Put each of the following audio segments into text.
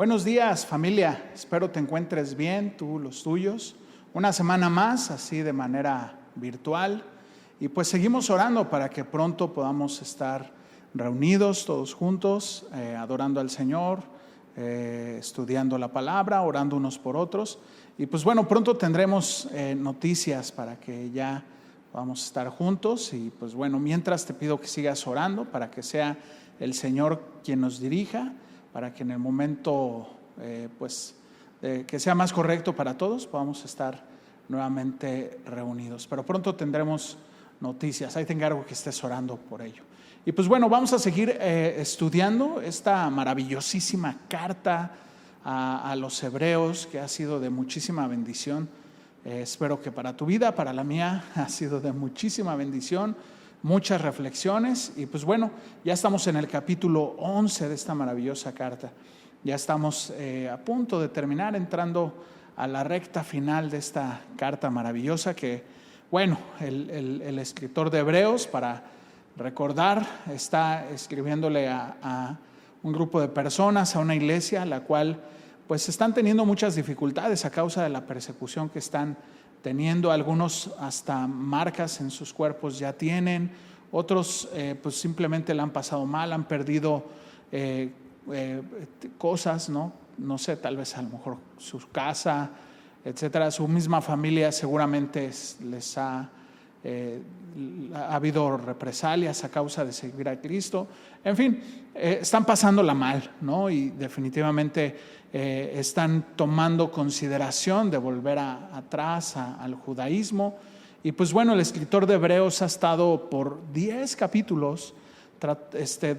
Buenos días, familia. Espero te encuentres bien, tú, los tuyos. Una semana más, así de manera virtual. Y pues seguimos orando para que pronto podamos estar reunidos todos juntos, adorando al Señor, estudiando la palabra, orando unos por otros. Y pues bueno, pronto tendremos noticias para que ya vamos a estar juntos. Y pues bueno, mientras te pido que sigas orando para que sea el Señor quien nos dirija, para que en el momento que sea más correcto para todos podamos estar nuevamente reunidos. Pero pronto tendremos noticias. Ahí te encargo que estés orando por ello. Y pues bueno, vamos a seguir estudiando esta maravillosísima carta a los hebreos, que ha sido de muchísima bendición. Espero que para tu vida, para la mía, ha sido de muchísima bendición, muchas reflexiones. Y pues bueno, ya estamos en el capítulo 11 de esta maravillosa carta. Ya estamos a punto de terminar, entrando a la recta final de esta carta maravillosa que, bueno, el escritor de Hebreos, para recordar, está escribiéndole a un grupo de personas, a una iglesia, la cual pues están teniendo muchas dificultades a causa de la persecución que están teniendo. Algunos hasta marcas en sus cuerpos ya tienen, otros pues simplemente la han pasado mal, han perdido cosas, no sé, tal vez a lo mejor su casa, etcétera. Su misma familia seguramente les ha habido represalias a causa de seguir a Cristo. En fin, están pasándola mal, y definitivamente están tomando consideración de volver atrás al judaísmo. Y pues bueno, el escritor de Hebreos ha estado por 10 capítulos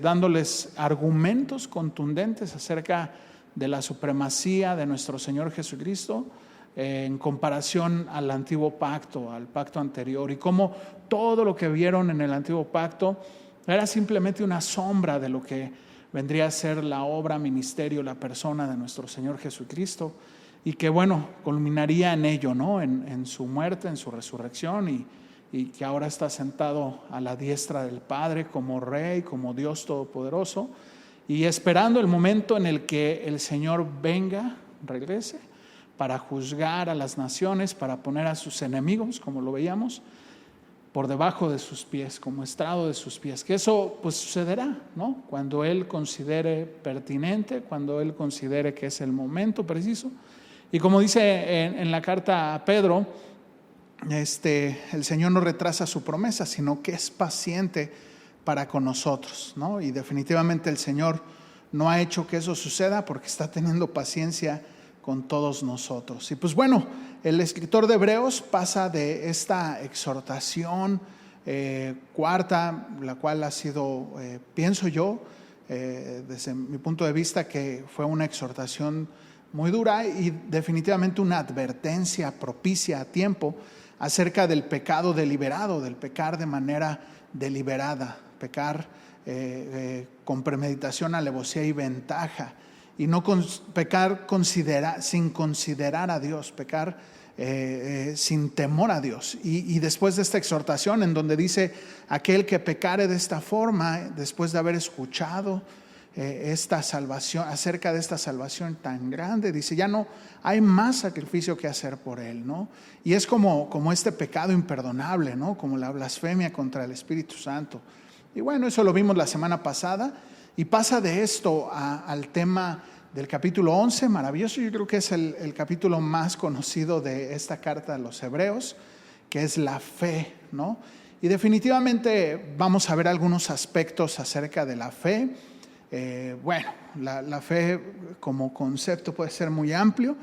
dándoles argumentos contundentes acerca de la supremacía de nuestro Señor Jesucristo en comparación al antiguo pacto, al pacto anterior, y cómo todo lo que vieron en el antiguo pacto era simplemente una sombra de lo que vendría a ser la obra, ministerio, la persona de nuestro Señor Jesucristo, y que bueno, culminaría en ello, en su muerte, en su resurrección, y que ahora está sentado a la diestra del Padre como Rey, como Dios Todopoderoso, y esperando el momento en el que el Señor venga, regrese, para juzgar a las naciones, para poner a sus enemigos, como lo veíamos, por debajo de sus pies, como estrado de sus pies. Que eso pues sucederá, cuando Él considere pertinente, cuando Él considere que es el momento preciso. Y como dice en la carta a Pedro, el Señor no retrasa su promesa, sino que es paciente para con nosotros, Y definitivamente el Señor no ha hecho que eso suceda porque está teniendo paciencia con todos nosotros. Y pues bueno, el escritor de Hebreos pasa de esta exhortación cuarta, la cual ha sido, pienso yo, desde mi punto de vista, que fue una exhortación muy dura y definitivamente una advertencia propicia a tiempo acerca del pecado deliberado, del pecar de manera deliberada, pecar con premeditación, alevosía y ventaja. Y no pecar sin considerar a Dios, pecar sin temor a Dios. Y después de esta exhortación en donde dice, aquel que pecare de esta forma, después de haber escuchado esta salvación, acerca de esta salvación tan grande, dice, ya no hay más sacrificio que hacer por él, Y es como este pecado imperdonable, como la blasfemia contra el Espíritu Santo. Y bueno, eso lo vimos la semana pasada. Y pasa de esto al tema del capítulo 11, maravilloso. Yo creo que es el capítulo más conocido de esta carta a los Hebreos, que es la fe, Y definitivamente vamos a ver algunos aspectos acerca de la fe. La fe como concepto puede ser muy amplio,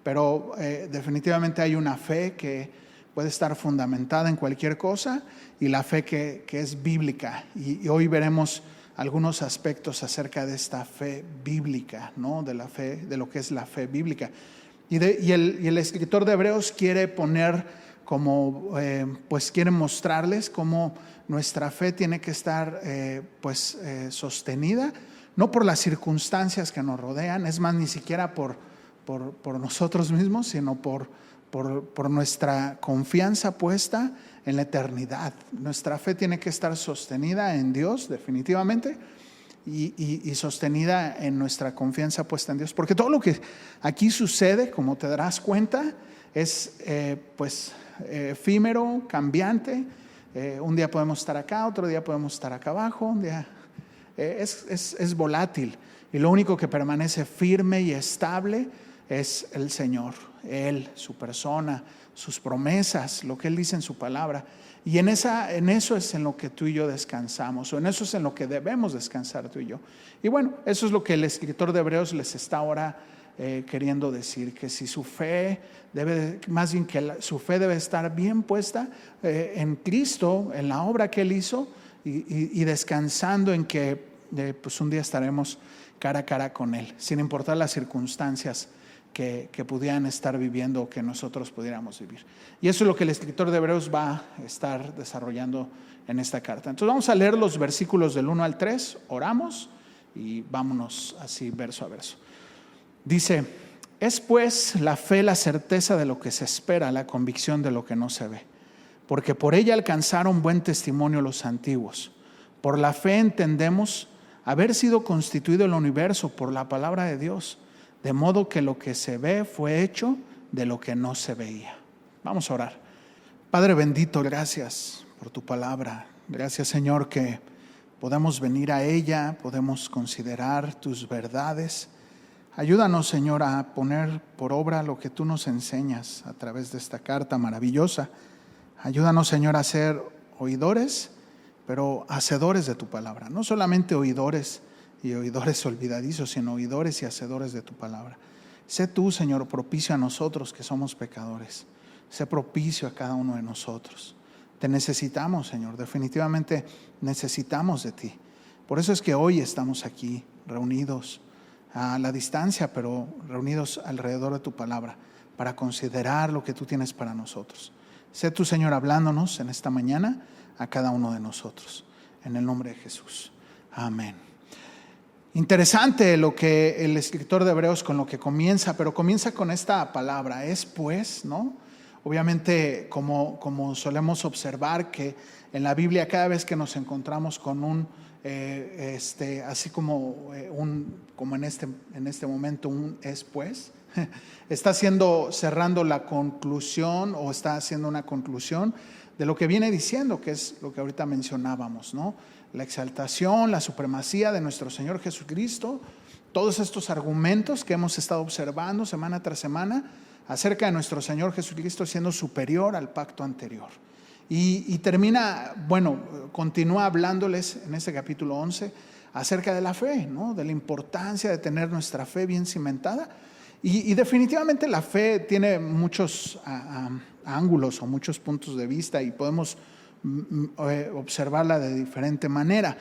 pero definitivamente hay una fe que puede estar fundamentada en cualquier cosa y la fe que es bíblica. Y hoy veremos algunos aspectos acerca de esta fe bíblica, de la fe, de lo que es la fe bíblica. Y el escritor de Hebreos quiere poner quiere mostrarles cómo nuestra fe tiene que estar sostenida, no por las circunstancias que nos rodean, es más, ni siquiera por nosotros mismos, sino por nuestra confianza puesta en la eternidad. Nuestra fe tiene que estar sostenida en Dios, definitivamente, y sostenida en nuestra confianza puesta en Dios. Porque todo lo que aquí sucede, como te darás cuenta, es efímero, cambiante. Un día podemos estar acá, otro día podemos estar acá abajo, un día es volátil. Y lo único que permanece firme y estable es el Señor, Él, su persona, sus promesas, lo que Él dice en su palabra. Y en eso es en lo que tú y yo descansamos, o en eso es en lo que debemos descansar tú y yo. Y bueno, eso es lo que el escritor de Hebreos les está ahora queriendo decir, que si su fe su fe debe estar bien puesta en Cristo, en la obra que Él hizo, y descansando en que pues un día estaremos cara a cara con Él, sin importar las circunstancias que pudieran estar viviendo o que nosotros pudiéramos vivir. Y eso es lo que el escritor de Hebreos va a estar desarrollando en esta carta. Entonces vamos a leer los versículos del 1 al 3, oramos y vámonos así verso a verso. Dice: es pues la fe la certeza de lo que se espera, la convicción de lo que no se ve, porque por ella alcanzaron buen testimonio los antiguos. Por la fe entendemos haber sido constituido el universo por la palabra de Dios, de modo que lo que se ve fue hecho de lo que no se veía. Vamos a orar. Padre bendito, gracias por tu palabra. Gracias, Señor, que podemos venir a ella, podemos considerar tus verdades. Ayúdanos, Señor, a poner por obra lo que tú nos enseñas a través de esta carta maravillosa. Ayúdanos, Señor, a ser oidores, pero hacedores de tu palabra. No solamente oidores y oidores olvidadizos, sino oidores y hacedores de tu palabra. Sé tú, Señor, propicio a nosotros que somos pecadores. Sé propicio a cada uno de nosotros. Te necesitamos, Señor. Definitivamente necesitamos de ti. Por eso es que hoy estamos aquí reunidos a la distancia, pero reunidos alrededor de tu palabra, para considerar lo que tú tienes para nosotros. Sé tú, Señor, hablándonos en esta mañana a cada uno de nosotros. En el nombre de Jesús. Amén. Interesante lo que el escritor de Hebreos con lo que comienza, pero comienza con esta palabra, es pues, ¿no? Obviamente, como solemos observar que en la Biblia cada vez que nos encontramos con un así como en este momento un es pues, está cerrando la conclusión, o está haciendo una conclusión de lo que viene diciendo, que es lo que ahorita mencionábamos, ¿no? La exaltación, la supremacía de nuestro Señor Jesucristo, todos estos argumentos que hemos estado observando semana tras semana acerca de nuestro Señor Jesucristo siendo superior al pacto anterior. Y continúa hablándoles en este capítulo 11 acerca de la fe, ¿no? De la importancia de tener nuestra fe bien cimentada. Y definitivamente la fe tiene muchos ángulos o muchos puntos de vista, y podemos observarla de diferente manera.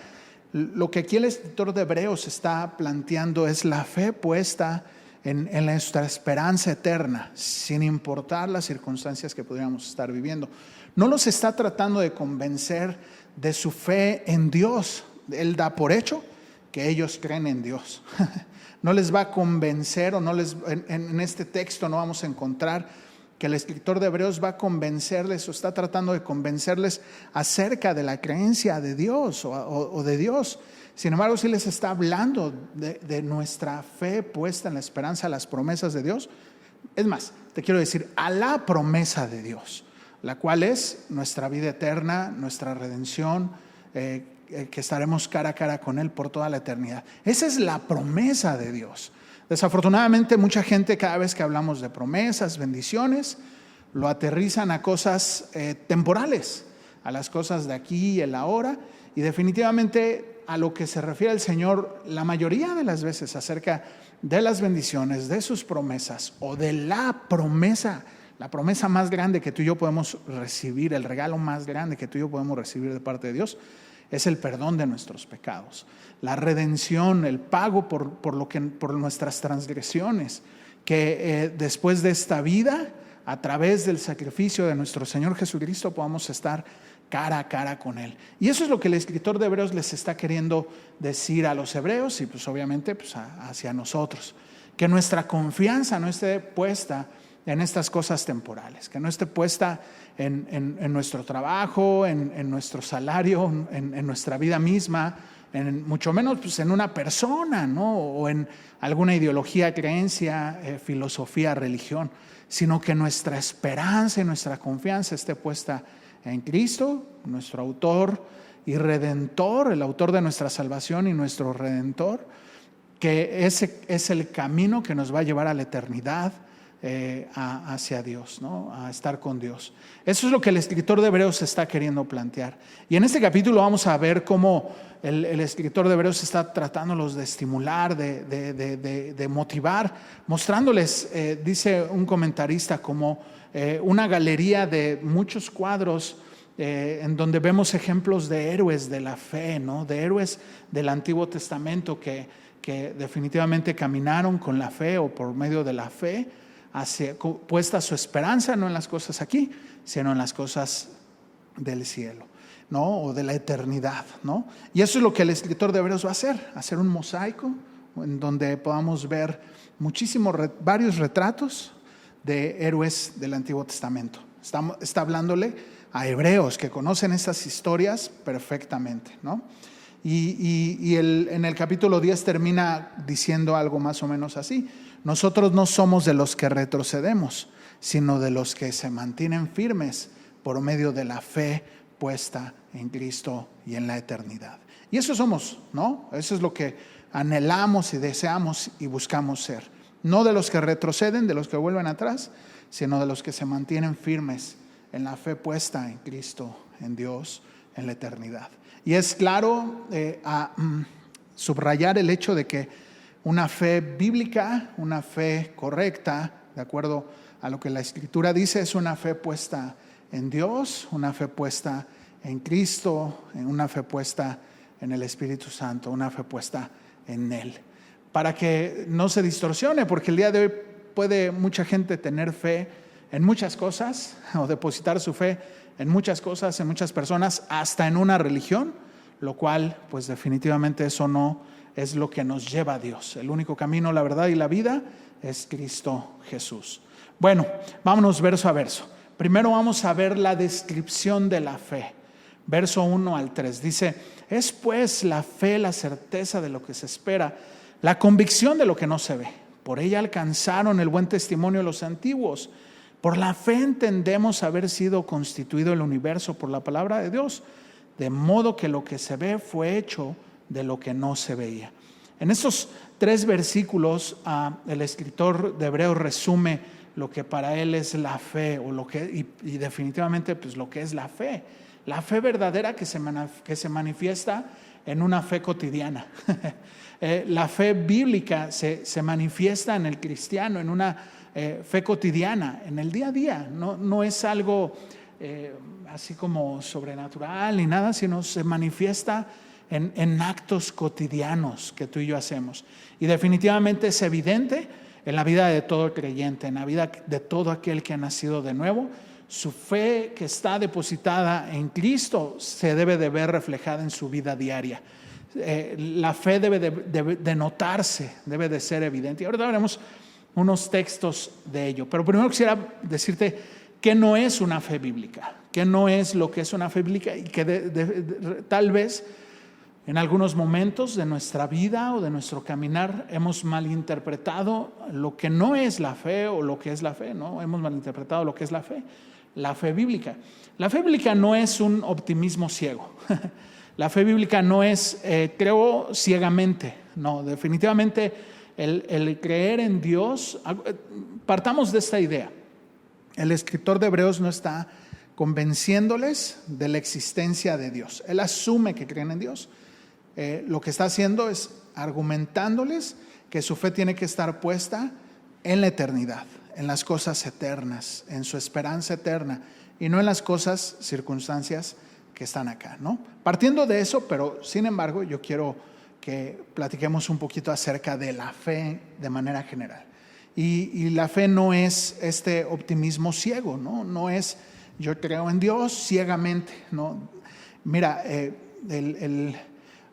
Lo que aquí el escritor de Hebreos está planteando es la fe puesta en nuestra esperanza eterna, sin importar las circunstancias que pudiéramos estar viviendo. No los está tratando de convencer de su fe en Dios. Él da por hecho que ellos creen en Dios. No les va a convencer, en este texto no vamos a encontrar que el escritor de Hebreos va a convencerles o está tratando de convencerles acerca de la creencia de Dios o de Dios. Sin embargo, sí les está hablando de nuestra fe puesta en la esperanza, las promesas de Dios. Es más, te quiero decir, a la promesa de Dios, la cual es nuestra vida eterna, nuestra redención, que estaremos cara a cara con Él por toda la eternidad. Esa es la promesa de Dios. Desafortunadamente, mucha gente, cada vez que hablamos de promesas, bendiciones, lo aterrizan a cosas temporales, a las cosas de aquí y el ahora, y definitivamente a lo que se refiere el Señor la mayoría de las veces acerca de las bendiciones, de sus promesas o de la promesa más grande que tú y yo podemos recibir, el regalo más grande que tú y yo podemos recibir de parte de Dios, es el perdón de nuestros pecados, la redención, el pago por nuestras transgresiones, que después de esta vida, a través del sacrificio de nuestro Señor Jesucristo, podamos estar cara a cara con Él. Y eso es lo que el escritor de Hebreos les está queriendo decir a los hebreos y pues obviamente hacia nosotros, que nuestra confianza no esté puesta en estas cosas temporales, que no esté puesta en nuestro trabajo, en nuestro salario, en nuestra vida misma, mucho menos pues, en una persona, ¿no? O en alguna ideología, creencia, filosofía, religión, sino que nuestra esperanza y nuestra confianza esté puesta en Cristo, nuestro autor y redentor, el autor de nuestra salvación y nuestro redentor, que ese es el camino que nos va a llevar a la eternidad, hacia Dios, ¿no? A estar con Dios. Eso es lo que el escritor de Hebreos está queriendo plantear. Y en este capítulo vamos a ver cómo el escritor de Hebreos está tratándolos de estimular, de motivar, mostrándoles, dice un comentarista, como una galería de muchos cuadros en donde vemos ejemplos de héroes de la fe, ¿no? De héroes del Antiguo Testamento que definitivamente caminaron con la fe o por medio de la fe, puesta su esperanza no en las cosas aquí, sino en las cosas del cielo, ¿no? O de la eternidad, ¿no? Y eso es lo que el escritor de Hebreos va a hacer un mosaico en donde podamos ver varios retratos de héroes del Antiguo Testamento. Está hablándole a hebreos que conocen estas historias perfectamente, ¿no? Y en el capítulo 10 termina diciendo algo más o menos así: nosotros no somos de los que retrocedemos, sino de los que se mantienen firmes por medio de la fe puesta en Cristo y en la eternidad. Y eso somos, ¿no? Eso es lo que anhelamos y deseamos y buscamos ser. No de los que retroceden, de los que vuelven atrás, sino de los que se mantienen firmes en la fe puesta en Cristo, en Dios, en la eternidad. Y es claro subrayar el hecho de que una fe bíblica, una fe correcta, de acuerdo a lo que la Escritura dice, es una fe puesta en Dios, una fe puesta en Cristo, una fe puesta en el Espíritu Santo, una fe puesta en Él. Para que no se distorsione, porque el día de hoy puede mucha gente tener fe en muchas cosas o depositar su fe en muchas cosas, en muchas personas, hasta en una religión, lo cual pues definitivamente eso no es lo que nos lleva a Dios. El único camino, la verdad y la vida es Cristo Jesús. Bueno, vámonos verso a verso. Primero vamos a ver la descripción de la fe. Verso 1 al 3 dice: es pues la fe la certeza de lo que se espera, la convicción de lo que no se ve. Por ella alcanzaron el buen testimonio los antiguos. Por la fe entendemos haber sido constituido el universo por la palabra de Dios, de modo que lo que se ve fue hecho de lo que no se veía. En estos 3 versículos, el escritor de Hebreos resume lo que para él es la fe, o y definitivamente pues lo que es la fe. La fe verdadera que se manifiesta en una fe cotidiana. La fe bíblica se manifiesta en el cristiano, en una fe cotidiana, en el día a día. No es algo así como sobrenatural ni nada, sino se manifiesta en actos cotidianos que tú y yo hacemos. Y definitivamente es evidente en la vida de todo creyente, en la vida de todo aquel que ha nacido de nuevo. Su fe que está depositada en Cristo se debe de ver reflejada en su vida diaria. La fe debe de notarse, debe de ser evidente. Y ahora veremos unos textos de ello. Pero primero quisiera decirte qué no es una fe bíblica, qué no es lo que es una fe bíblica, y que tal vez en algunos momentos de nuestra vida o de nuestro caminar hemos malinterpretado lo que no es la fe o lo que es la fe, ¿no? Hemos malinterpretado lo que es la fe bíblica. La fe bíblica no es un optimismo ciego. La fe bíblica no es creo ciegamente. No, definitivamente el creer en Dios, partamos de esta idea. El escritor de Hebreos no está convenciéndoles de la existencia de Dios. Él asume que creen en Dios. Lo que está haciendo es argumentándoles que su fe tiene que estar puesta en la eternidad, en las cosas eternas, en su esperanza eterna, y no en las cosas, circunstancias que están acá, ¿no? Partiendo de eso, pero sin embargo, yo quiero que platiquemos un poquito acerca de la fe de manera general. Y la fe no es este optimismo ciego, ¿no? No es yo creo en Dios ciegamente, ¿no? Mira,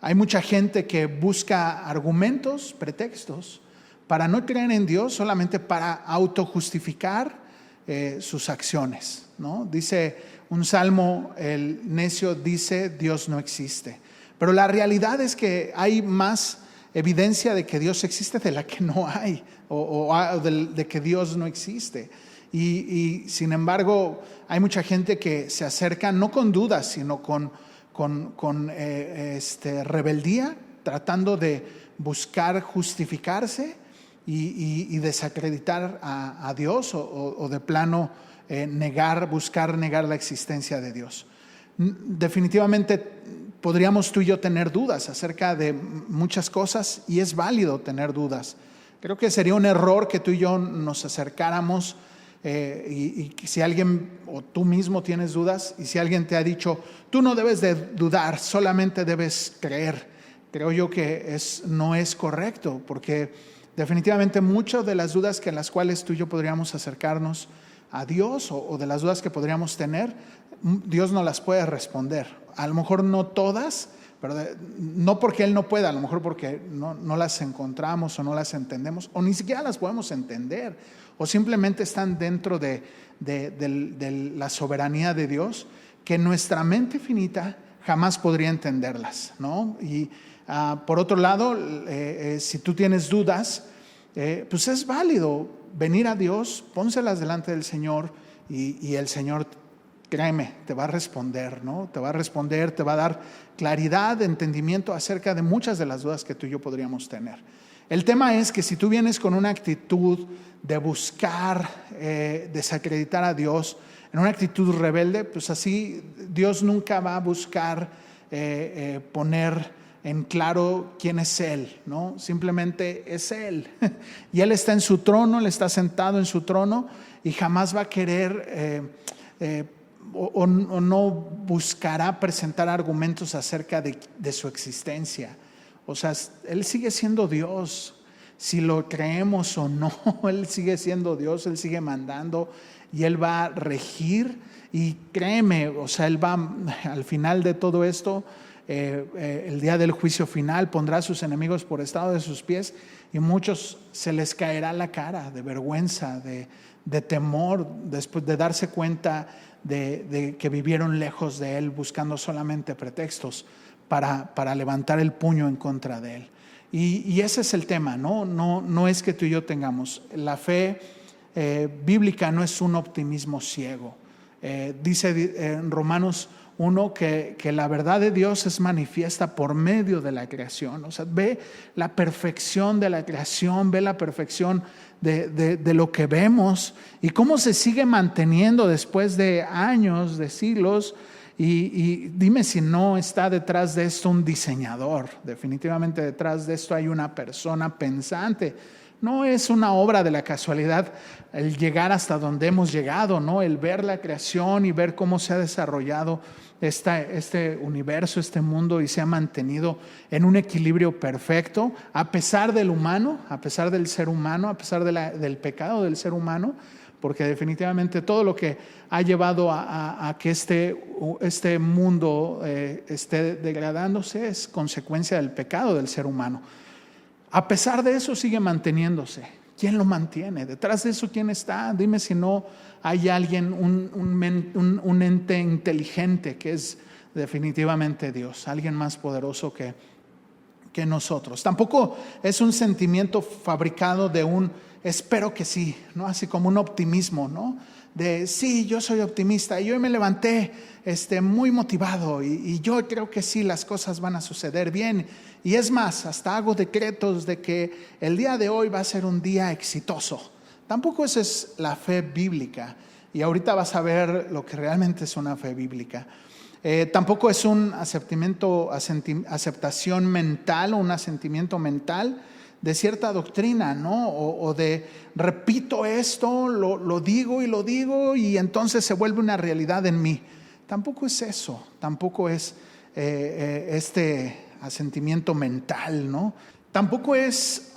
hay mucha gente que busca argumentos, pretextos, para no creer en Dios, solamente para autojustificar sus acciones, ¿no? Dice un salmo, el necio dice Dios no existe. Pero la realidad es que hay más evidencia de que Dios existe de la que no hay, o de que Dios no existe. Y sin embargo, hay mucha gente que se acerca no con dudas, sino con rebeldía, tratando de buscar justificarse y desacreditar a Dios o de plano buscar negar la existencia de Dios. Definitivamente podríamos tú y yo tener dudas acerca de muchas cosas, y es válido tener dudas. Creo que sería un error que tú y yo nos acercáramos y si alguien o tú mismo tienes dudas, y si alguien te ha dicho tú no debes de dudar, solamente debes creer, creo yo que no es correcto, porque definitivamente muchas de las dudas en las cuales tú y yo podríamos acercarnos a Dios o de las dudas que podríamos tener, Dios no las puede responder. A lo mejor no todas, pero no porque Él no pueda, a lo mejor porque no las encontramos o no las entendemos, o ni siquiera las podemos entender, o simplemente están dentro de la soberanía de Dios, que nuestra mente finita jamás podría entenderlas, ¿no? Y por otro lado, si tú tienes dudas, pues es válido venir a Dios, pónselas delante del Señor, y el Señor, créeme, te va a responder, ¿no? Te va a responder, te va a dar claridad, entendimiento acerca de muchas de las dudas que tú y yo podríamos tener. El tema es que si tú vienes con una actitud de buscar desacreditar a Dios, en una actitud rebelde, pues así Dios nunca va a buscar poner en claro quién es Él, ¿no? Simplemente es Él. Y Él está en su trono, Él está sentado en su trono, y jamás va a querer o no buscará presentar argumentos acerca de su existencia. O sea, Él sigue siendo Dios, si lo creemos o no. Él sigue siendo Dios, Él sigue mandando, y Él va a regir. Y créeme, o sea, Él va al final de todo esto, el día del juicio final, pondrá a sus enemigos por estrado de sus pies, y muchos se les caerá la cara de vergüenza, de temor, después de darse cuenta de que vivieron lejos de Él, buscando solamente pretextos para levantar el puño en contra de Él. Y ese es el tema, no es que tú y yo tengamos. La fe bíblica no es un optimismo ciego. Dice en Romanos 1 que la verdad de Dios es manifiesta por medio de la creación. O sea, ve la perfección de la creación, ve la perfección de lo que vemos, y cómo se sigue manteniendo después de años, de siglos. Y dime si no está detrás de esto un diseñador. Definitivamente detrás de esto hay una persona pensante. No es una obra de la casualidad el llegar hasta donde hemos llegado, ¿no? El ver la creación y ver cómo se ha desarrollado este universo, este mundo, y se ha mantenido en un equilibrio perfecto, a pesar del humano, a pesar del ser humano, a pesar del pecado del ser humano, porque definitivamente todo lo que ha llevado a que este mundo esté degradándose es consecuencia del pecado del ser humano. A pesar de eso sigue manteniéndose. ¿Quién lo mantiene? Detrás de eso, ¿quién está? Dime si no hay alguien, un ente inteligente, que es definitivamente Dios, alguien más poderoso que nosotros. Tampoco es un sentimiento fabricado de un espero que sí, ¿no? Así como un optimismo, ¿no? De sí, yo soy optimista y hoy me levanté muy motivado y yo creo que sí, las cosas van a suceder bien, y es más, hasta hago decretos de que el día de hoy va a ser un día exitoso. Tampoco esa es la fe bíblica, y ahorita vas a ver lo que realmente es una fe bíblica. Tampoco es un aceptación mental o un asentimiento mental de cierta doctrina, ¿no? O de repito esto, lo digo y entonces se vuelve una realidad en mí. Tampoco es eso, tampoco es este asentimiento mental, ¿no? Tampoco es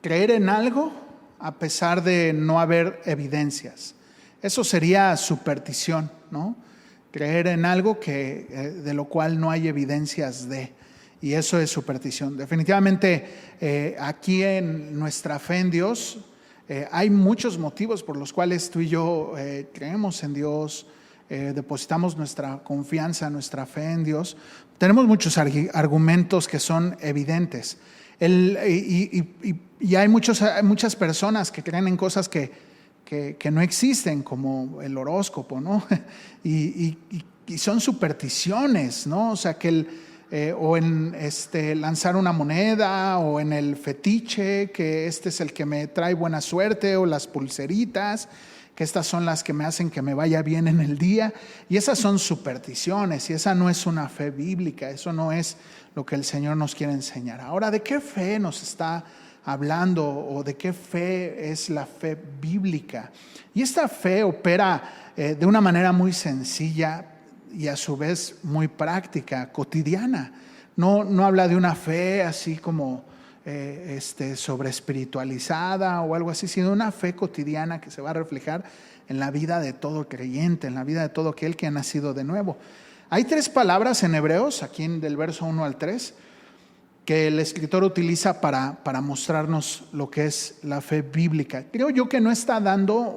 creer en algo a pesar de no haber evidencias. Eso sería superstición, ¿no? Creer en algo de lo cual no hay evidencias de. Y eso es superstición. Definitivamente aquí en nuestra fe en Dios hay muchos motivos por los cuales tú y yo creemos en Dios, depositamos nuestra confianza, nuestra fe en Dios, tenemos muchos argumentos que son evidentes. Y hay muchas personas que creen en cosas que no existen, como el horóscopo, ¿no? y son supersticiones, ¿no? O sea, o en lanzar una moneda, o en el fetiche, que este es el que me trae buena suerte, o las pulseritas, que estas son las que me hacen que me vaya bien en el día. Y esas son supersticiones, y esa no es una fe bíblica, eso no es lo que el Señor nos quiere enseñar. Ahora, ¿de qué fe nos está hablando, o de qué fe es la fe bíblica? Y esta fe opera de una manera muy sencilla y a su vez muy práctica, cotidiana. No habla de una fe así como sobre espiritualizada o algo así, sino una fe cotidiana que se va a reflejar en la vida de todo creyente, en la vida de todo aquel que ha nacido de nuevo. Hay 3 palabras en Hebreos, aquí del verso 1 al 3, que el escritor utiliza para mostrarnos lo que es la fe bíblica. Creo yo que no está dando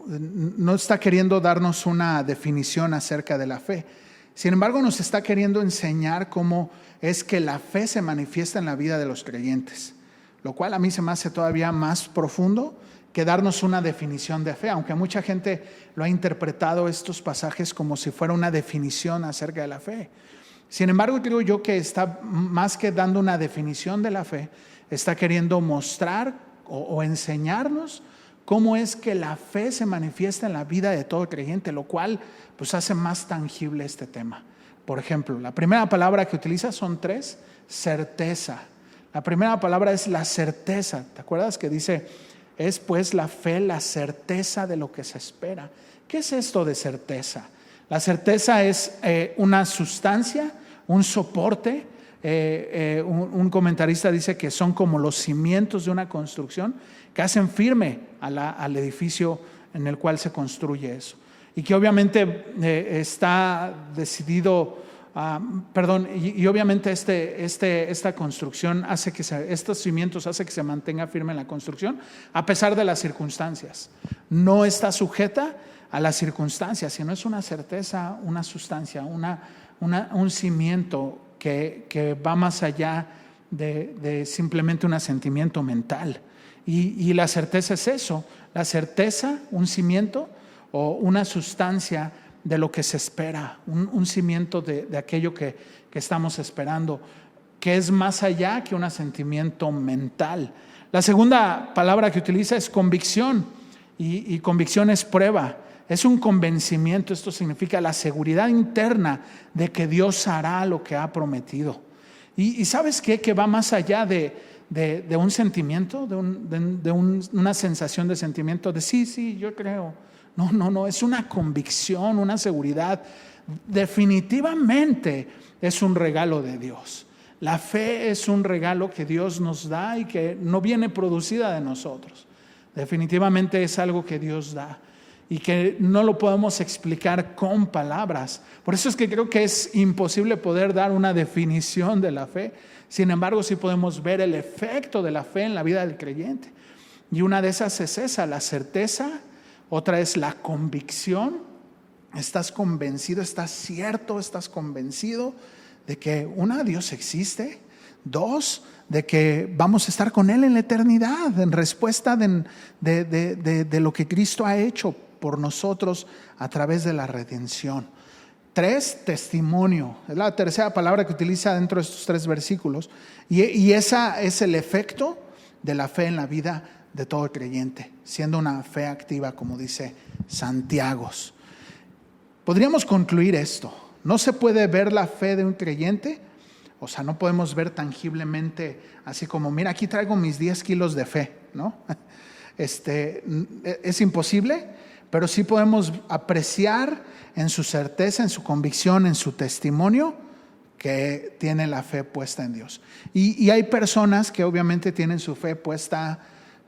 no está queriendo darnos una definición acerca de la fe. Sin embargo, nos está queriendo enseñar cómo es que la fe se manifiesta en la vida de los creyentes, lo cual a mí se me hace todavía más profundo que darnos una definición de fe, aunque mucha gente lo ha interpretado estos pasajes como si fuera una definición acerca de la fe. Sin embargo, creo yo que está más que dando una definición de la fe, está queriendo mostrar o enseñarnos cómo es que la fe se manifiesta en la vida de todo creyente, lo cual pues hace más tangible este tema. Por ejemplo, la primera palabra que utiliza son 3, certeza. La primera palabra es la certeza. ¿Te acuerdas que dice, es pues la fe, la certeza de lo que se espera? ¿Qué es esto de certeza? La certeza es una sustancia, un soporte. Un comentarista dice que son como los cimientos de una construcción que hacen firme al edificio en el cual se construye eso. Y que obviamente está decidido, y obviamente esta construcción hace que estos cimientos hace que se mantenga firme en la construcción a pesar de las circunstancias. No está sujeta a las circunstancias, sino es una certeza, una sustancia, un cimiento que va más allá de simplemente un asentimiento mental. Y la certeza es eso, la certeza, un cimiento o una sustancia de lo que se espera, un cimiento de aquello que estamos esperando, que es más allá que un asentimiento mental. La segunda palabra que utiliza es convicción, y convicción es prueba. Es un convencimiento, esto significa la seguridad interna de que Dios hará lo que ha prometido. Y ¿sabes qué? Que va más allá de un sentimiento, de una sensación de sentimiento, de sí, yo creo. No, es una convicción, una seguridad. Definitivamente es un regalo de Dios. La fe es un regalo que Dios nos da y que no viene producida de nosotros. Definitivamente es algo que Dios da y que no lo podemos explicar con palabras. Por eso es que creo que es imposible poder dar una definición de la fe. Sin embargo, sí podemos ver el efecto de la fe en la vida del creyente. Y una de esas es esa, la certeza. Otra es la convicción. Estás convencido, estás cierto, estás convencido de que Dios existe. 2, de que vamos a estar con Él en la eternidad, en respuesta de lo que Cristo ha hecho por nosotros a través de la redención. 3, testimonio. Es la tercera palabra que utiliza dentro de estos 3 versículos. Y esa es el efecto de la fe en la vida de todo creyente, siendo una fe activa, como dice Santiago. Podríamos concluir esto. No se puede ver la fe de un creyente. O sea, no podemos ver tangiblemente así como, mira, aquí traigo mis 10 kilos de fe, ¿no? Es imposible, pero sí podemos apreciar en su certeza, en su convicción, en su testimonio, que tiene la fe puesta en Dios. Y hay personas que obviamente tienen su fe puesta,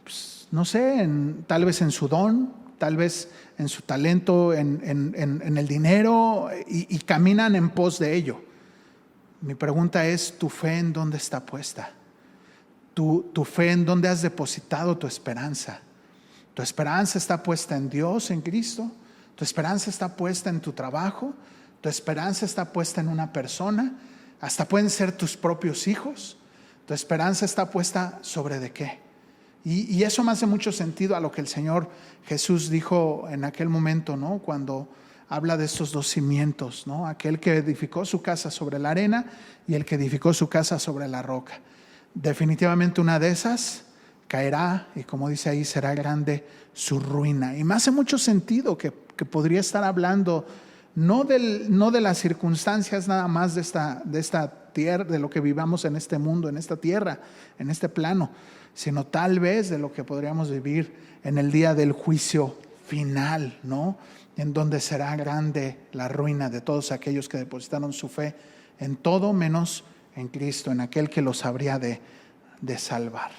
pues, no sé, tal vez en su don, tal vez en su talento, en el dinero, y caminan en pos de ello. Mi pregunta es, ¿tu fe en dónde está puesta? ¿Tu fe en dónde has depositado tu esperanza? Tu esperanza está puesta en Dios, en Cristo. Tu esperanza está puesta en tu trabajo. Tu esperanza está puesta en una persona. Hasta pueden ser tus propios hijos. Tu esperanza está puesta sobre ¿de qué? Y eso me hace mucho sentido a lo que el Señor Jesús dijo en aquel momento, ¿no? Cuando habla de estos dos cimientos, ¿no? Aquel que edificó su casa sobre la arena y el que edificó su casa sobre la roca. Definitivamente una de esas caerá y, como dice ahí, será grande su ruina. Y me hace mucho sentido que podría estar hablando no de las circunstancias nada más de esta tierra, de lo que vivamos en este mundo, en esta tierra, en este plano, sino tal vez de lo que podríamos vivir en el día del juicio final, ¿no? En donde será grande la ruina de todos aquellos que depositaron su fe en todo menos en Cristo, en aquel que los habría de salvar.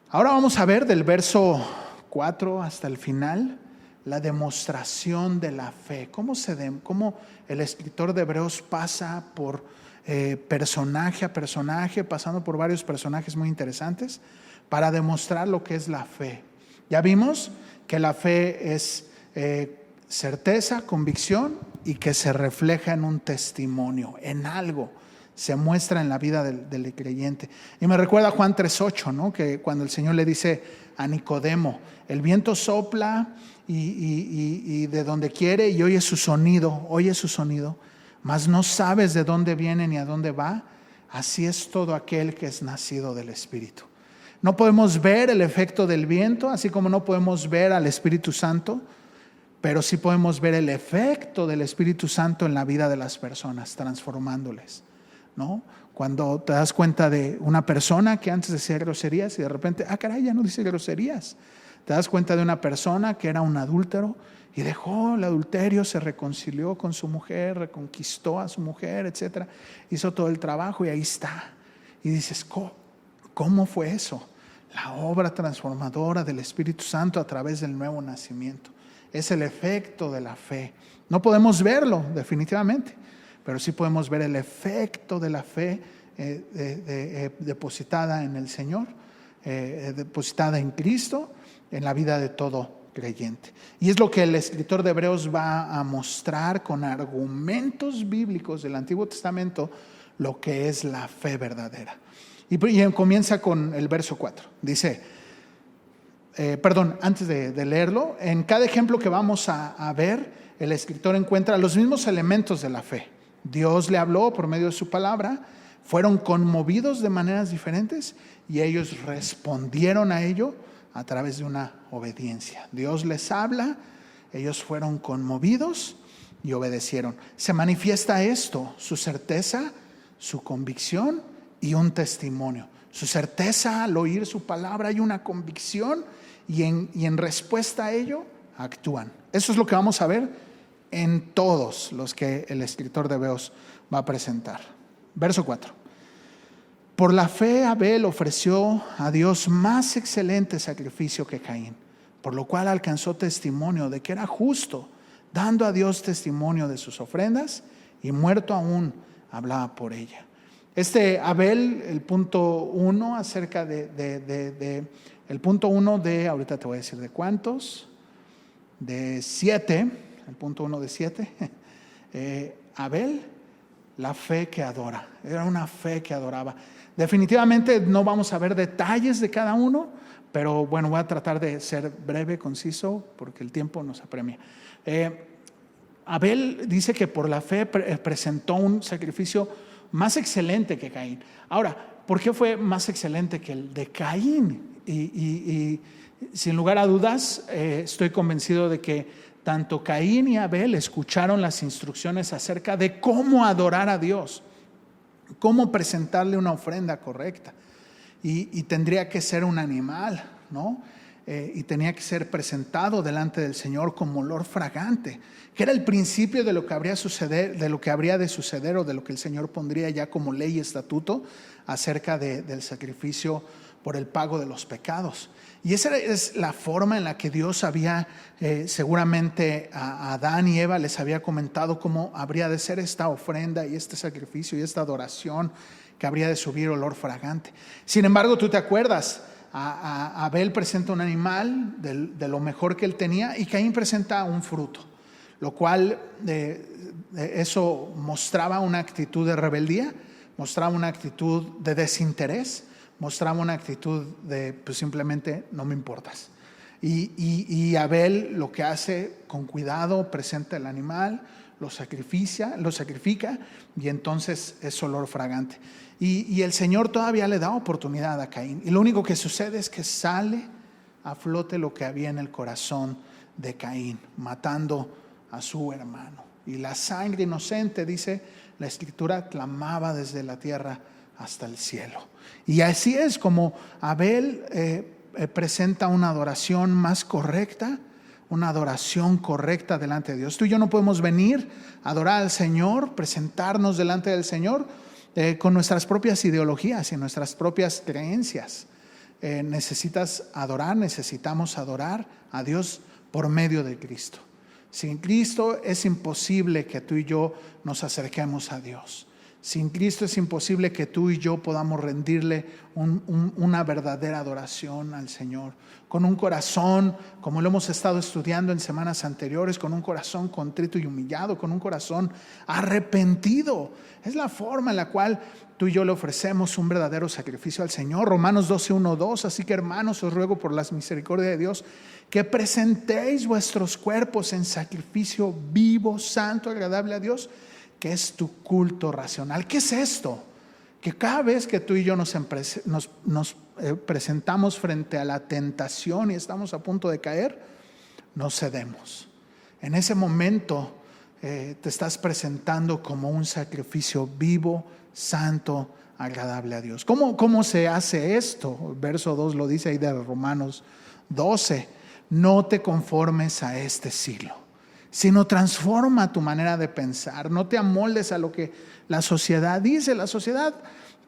Ahora vamos a ver del verso 4 hasta el final la demostración de la fe. Cómo el escritor de Hebreos pasa por personaje a personaje, pasando por varios personajes muy interesantes para demostrar lo que es la fe. Ya vimos que la fe es certeza, convicción y que se refleja en un testimonio, en algo. Se muestra en la vida del creyente. Y me recuerda a Juan 3:8, ¿no? Que cuando el Señor le dice a Nicodemo, el viento sopla y de donde quiere y oye su sonido, mas no sabes de dónde viene ni a dónde va. Así es todo aquel que es nacido del Espíritu. No podemos ver el efecto del viento, así como no podemos ver al Espíritu Santo, pero sí podemos ver el efecto del Espíritu Santo en la vida de las personas, transformándoles, ¿no? Cuando te das cuenta de una persona que antes decía groserías y de repente, caray, ya no dice groserías. Te das cuenta de una persona que era un adúltero y dejó el adulterio, se reconcilió con su mujer, reconquistó a su mujer, etcétera. Hizo todo el trabajo y ahí está. Y dices, ¿cómo fue eso? La obra transformadora del Espíritu Santo a través del nuevo nacimiento. Es el efecto de la fe. No podemos verlo definitivamente, pero sí podemos ver el efecto de la fe depositada en el Señor, depositada en Cristo, en la vida de todo creyente. Y es lo que el escritor de Hebreos va a mostrar con argumentos bíblicos del Antiguo Testamento, lo que es la fe verdadera. Y comienza con el verso 4. Dice, antes de leerlo, en cada ejemplo que vamos a ver, el escritor encuentra los mismos elementos de la fe. Dios le habló por medio de su palabra, fueron conmovidos de maneras diferentes y ellos respondieron a ello a través de una obediencia. Dios les habla, ellos fueron conmovidos y obedecieron. Se manifiesta esto, su certeza, su convicción y un testimonio. Su certeza al oír su palabra, hay una convicción y en respuesta a ello actúan. Eso es lo que vamos a ver en todos los que el escritor de Hebreos va a presentar. Verso 4. Por la fe Abel ofreció a Dios más excelente sacrificio que Caín, por lo cual alcanzó testimonio de que era justo, dando a Dios testimonio de sus ofrendas, y muerto aún hablaba por ella. Abel, el punto 1 acerca el punto 1 de, ahorita te voy a decir de cuántos, de 7, el punto 1 de 7, Abel, la fe que adora, era una fe que adoraba. Definitivamente no vamos a ver detalles de cada uno, pero bueno, voy a tratar de ser breve, conciso, porque el tiempo nos apremia. Abel dice que por la fe presentó un sacrificio más excelente que Caín. Ahora, ¿por qué fue más excelente que el de Caín? Y sin lugar a dudas, estoy convencido de que tanto Caín y Abel escucharon las instrucciones acerca de cómo adorar a Dios, cómo presentarle una ofrenda correcta. Y tendría que ser un animal, ¿no? Y tenía que ser presentado delante del Señor como olor fragante, que era el principio de lo que habría de suceder o de lo que el Señor pondría ya como ley y estatuto acerca del sacrificio por el pago de los pecados. Y esa es la forma en la que Dios había seguramente a Adán y Eva les había comentado cómo habría de ser esta ofrenda y este sacrificio y esta adoración que habría de subir olor fragante. Sin embargo, tú te acuerdas Abel presenta un animal de lo mejor que él tenía, y Caín presenta un fruto, lo cual eso mostraba una actitud de rebeldía, mostraba una actitud de desinterés, mostraba una actitud de pues simplemente no me importas. Y Abel lo que hace con cuidado, presenta el animal, lo sacrifica, y entonces es olor fragante. Y el Señor todavía le da oportunidad a Caín, y lo único que sucede es que sale a flote lo que había en el corazón de Caín, matando a su hermano. Y la sangre inocente, dice la Escritura, clamaba desde la tierra hasta el cielo. Y así es como Abel presenta una adoración más correcta, una adoración correcta delante de Dios. Tú y yo no podemos venir a adorar al Señor, presentarnos delante del Señor con nuestras propias ideologías y nuestras propias creencias. Necesitamos adorar a Dios por medio de Cristo. Sin Cristo es imposible que tú y yo nos acerquemos a Dios. Sin Cristo es imposible que tú y yo podamos rendirle una verdadera adoración al Señor. Con un corazón, como lo hemos estado estudiando en semanas anteriores, con un corazón contrito y humillado, con un corazón arrepentido. Es la forma en la cual tú y yo le ofrecemos un verdadero sacrificio al Señor. Romanos 12:1-2. Así que, hermanos, os ruego por las misericordias de Dios que presentéis vuestros cuerpos en sacrificio vivo, santo, agradable a Dios, que es tu culto racional. ¿Qué es esto? Que cada vez que tú y yo nos presentamos frente a la tentación y estamos a punto de caer, no cedemos. En ese momento te estás presentando como un sacrificio vivo, santo, agradable a Dios. ¿Cómo se hace esto? Verso 2 lo dice ahí de Romanos 12. No te conformes a este siglo, sino transforma tu manera de pensar. No te amoldes a lo que la sociedad dice. La sociedad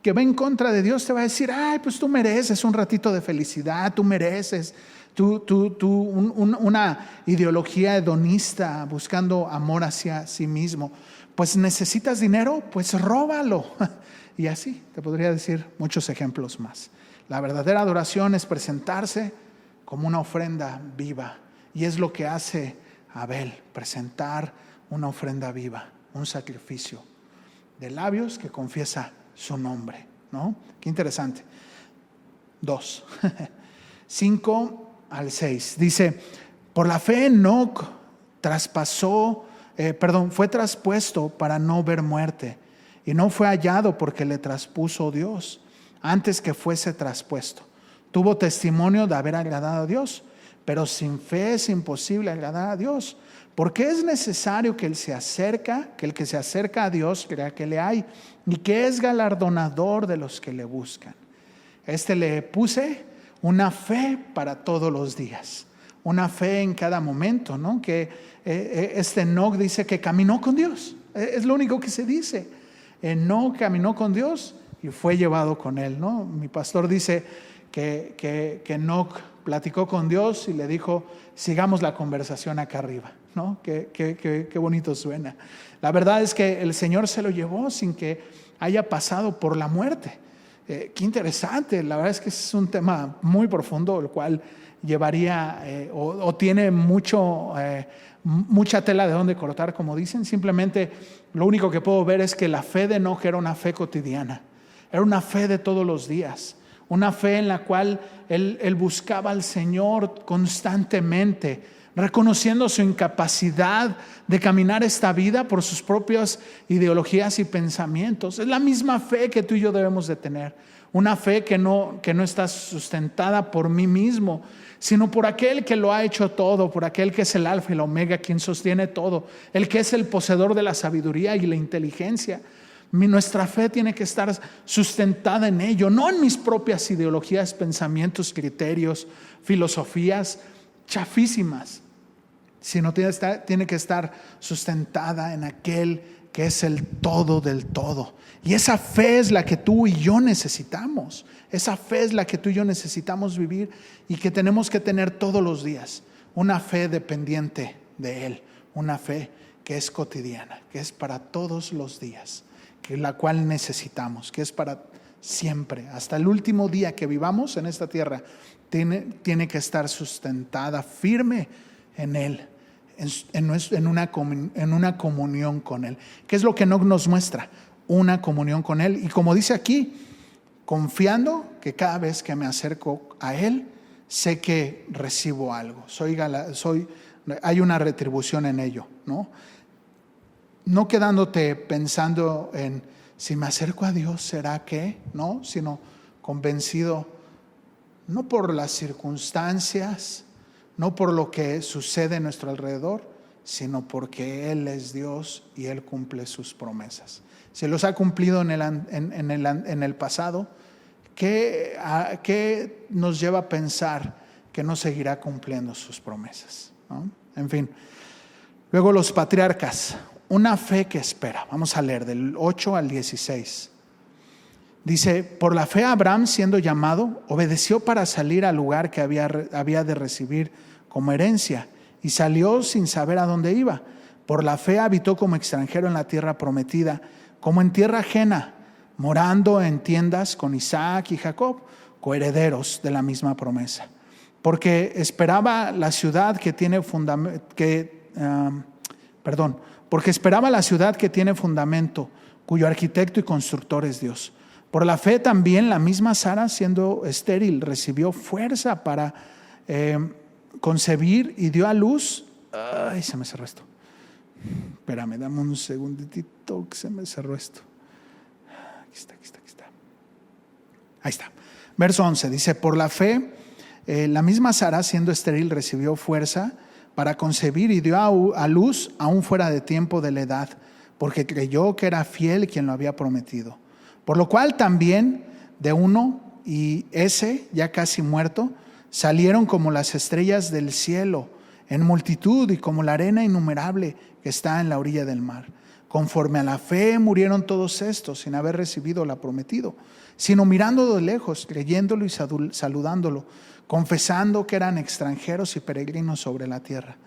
que va en contra de Dios te va a decir: ay, pues tú mereces un ratito de felicidad, tú mereces una ideología hedonista buscando amor hacia sí mismo. Pues necesitas dinero, pues róbalo. Y así te podría decir muchos ejemplos más. La verdadera adoración es presentarse como una ofrenda viva, y es lo que hace Abel, presentar una ofrenda viva, un sacrificio de labios que confiesa su nombre, ¿no? Qué interesante. 2, 5-6, dice: por la fe Enoc fue traspuesto para no ver muerte, y no fue hallado porque le traspuso Dios antes que fuese traspuesto. Tuvo testimonio de haber agradado a Dios, pero sin fe es imposible agradar a Dios, porque es necesario que el que se acerca a Dios crea que le hay, y que es galardonador de los que le buscan. Le puse una fe para todos los días, una fe en cada momento, ¿no? Que Enoc dice que caminó con Dios, es lo único que se dice. Enoc caminó con Dios y fue llevado con él, ¿no? Mi pastor dice que Enoc platicó con Dios y le dijo: sigamos la conversación acá arriba, ¿no? Qué bonito suena. La verdad es que el Señor se lo llevó sin que haya pasado por la muerte. Qué interesante. La verdad es que es un tema muy profundo, el cual llevaría o tiene mucha tela de donde cortar, como dicen. Simplemente lo único que puedo ver es que la fe de Enoc era una fe cotidiana, era una fe de todos los días. Una fe en la cual él buscaba al Señor constantemente, reconociendo su incapacidad de caminar esta vida por sus propias ideologías y pensamientos. Es la misma fe que tú y yo debemos de tener. Una fe que no está sustentada por mí mismo, sino por aquel que lo ha hecho todo, por aquel que es el alfa y el omega, quien sostiene todo, el que es el poseedor de la sabiduría y la inteligencia. Nuestra fe tiene que estar sustentada en ello, no en mis propias ideologías, pensamientos, criterios, filosofías chafísimas, sino tiene que estar sustentada en aquel que es el todo del todo. Y esa fe es la que tú y yo necesitamos. Esa fe es la que tú y yo necesitamos vivir y que tenemos que tener todos los días. Una fe dependiente de Él, una fe que es cotidiana, que es para todos los días, que es la cual necesitamos, que es para siempre, hasta el último día que vivamos en esta tierra, tiene que estar sustentada firme en Él, en una comunión con Él. ¿Qué es lo que Enoc nos muestra? Una comunión con Él. Y como dice aquí, confiando que cada vez que me acerco a Él, sé que recibo algo. Hay una retribución en ello, ¿no? No quedándote pensando en si me acerco a Dios, ¿será que? No, sino convencido, no por las circunstancias, no por lo que sucede a nuestro alrededor, sino porque Él es Dios y Él cumple sus promesas. Si los ha cumplido en el pasado, ¿qué nos lleva a pensar que no seguirá cumpliendo sus promesas? ¿No? En fin. Luego los patriarcas, una fe que espera. Vamos a leer del 8 al 16. Dice, por la fe Abraham, siendo llamado, obedeció para salir al lugar que había de recibir como herencia, y salió sin saber a dónde iba. Por la fe habitó como extranjero en la tierra prometida, como en tierra ajena, morando en tiendas con Isaac y Jacob, coherederos de la misma promesa. Porque esperaba la ciudad que tiene fundamento, cuyo arquitecto y constructor es Dios. Por la fe también la misma Sara, siendo estéril, recibió fuerza para concebir y dio a luz. Ay, se me cerró esto. Espérame, dame un segunditito que se me cerró esto. Aquí está. Ahí está. Verso 11 dice, por la fe, la misma Sara, siendo estéril, recibió fuerza para concebir y dio a luz aún fuera de tiempo de la edad, porque creyó que era fiel quien lo había prometido. Por lo cual también de uno y ese, ya casi muerto, salieron como las estrellas del cielo en multitud y como la arena innumerable que está en la orilla del mar. Conforme a la fe murieron todos estos sin haber recibido lo prometido, sino mirando de lejos, creyéndolo y saludándolo, confesando que eran extranjeros y peregrinos sobre la tierra.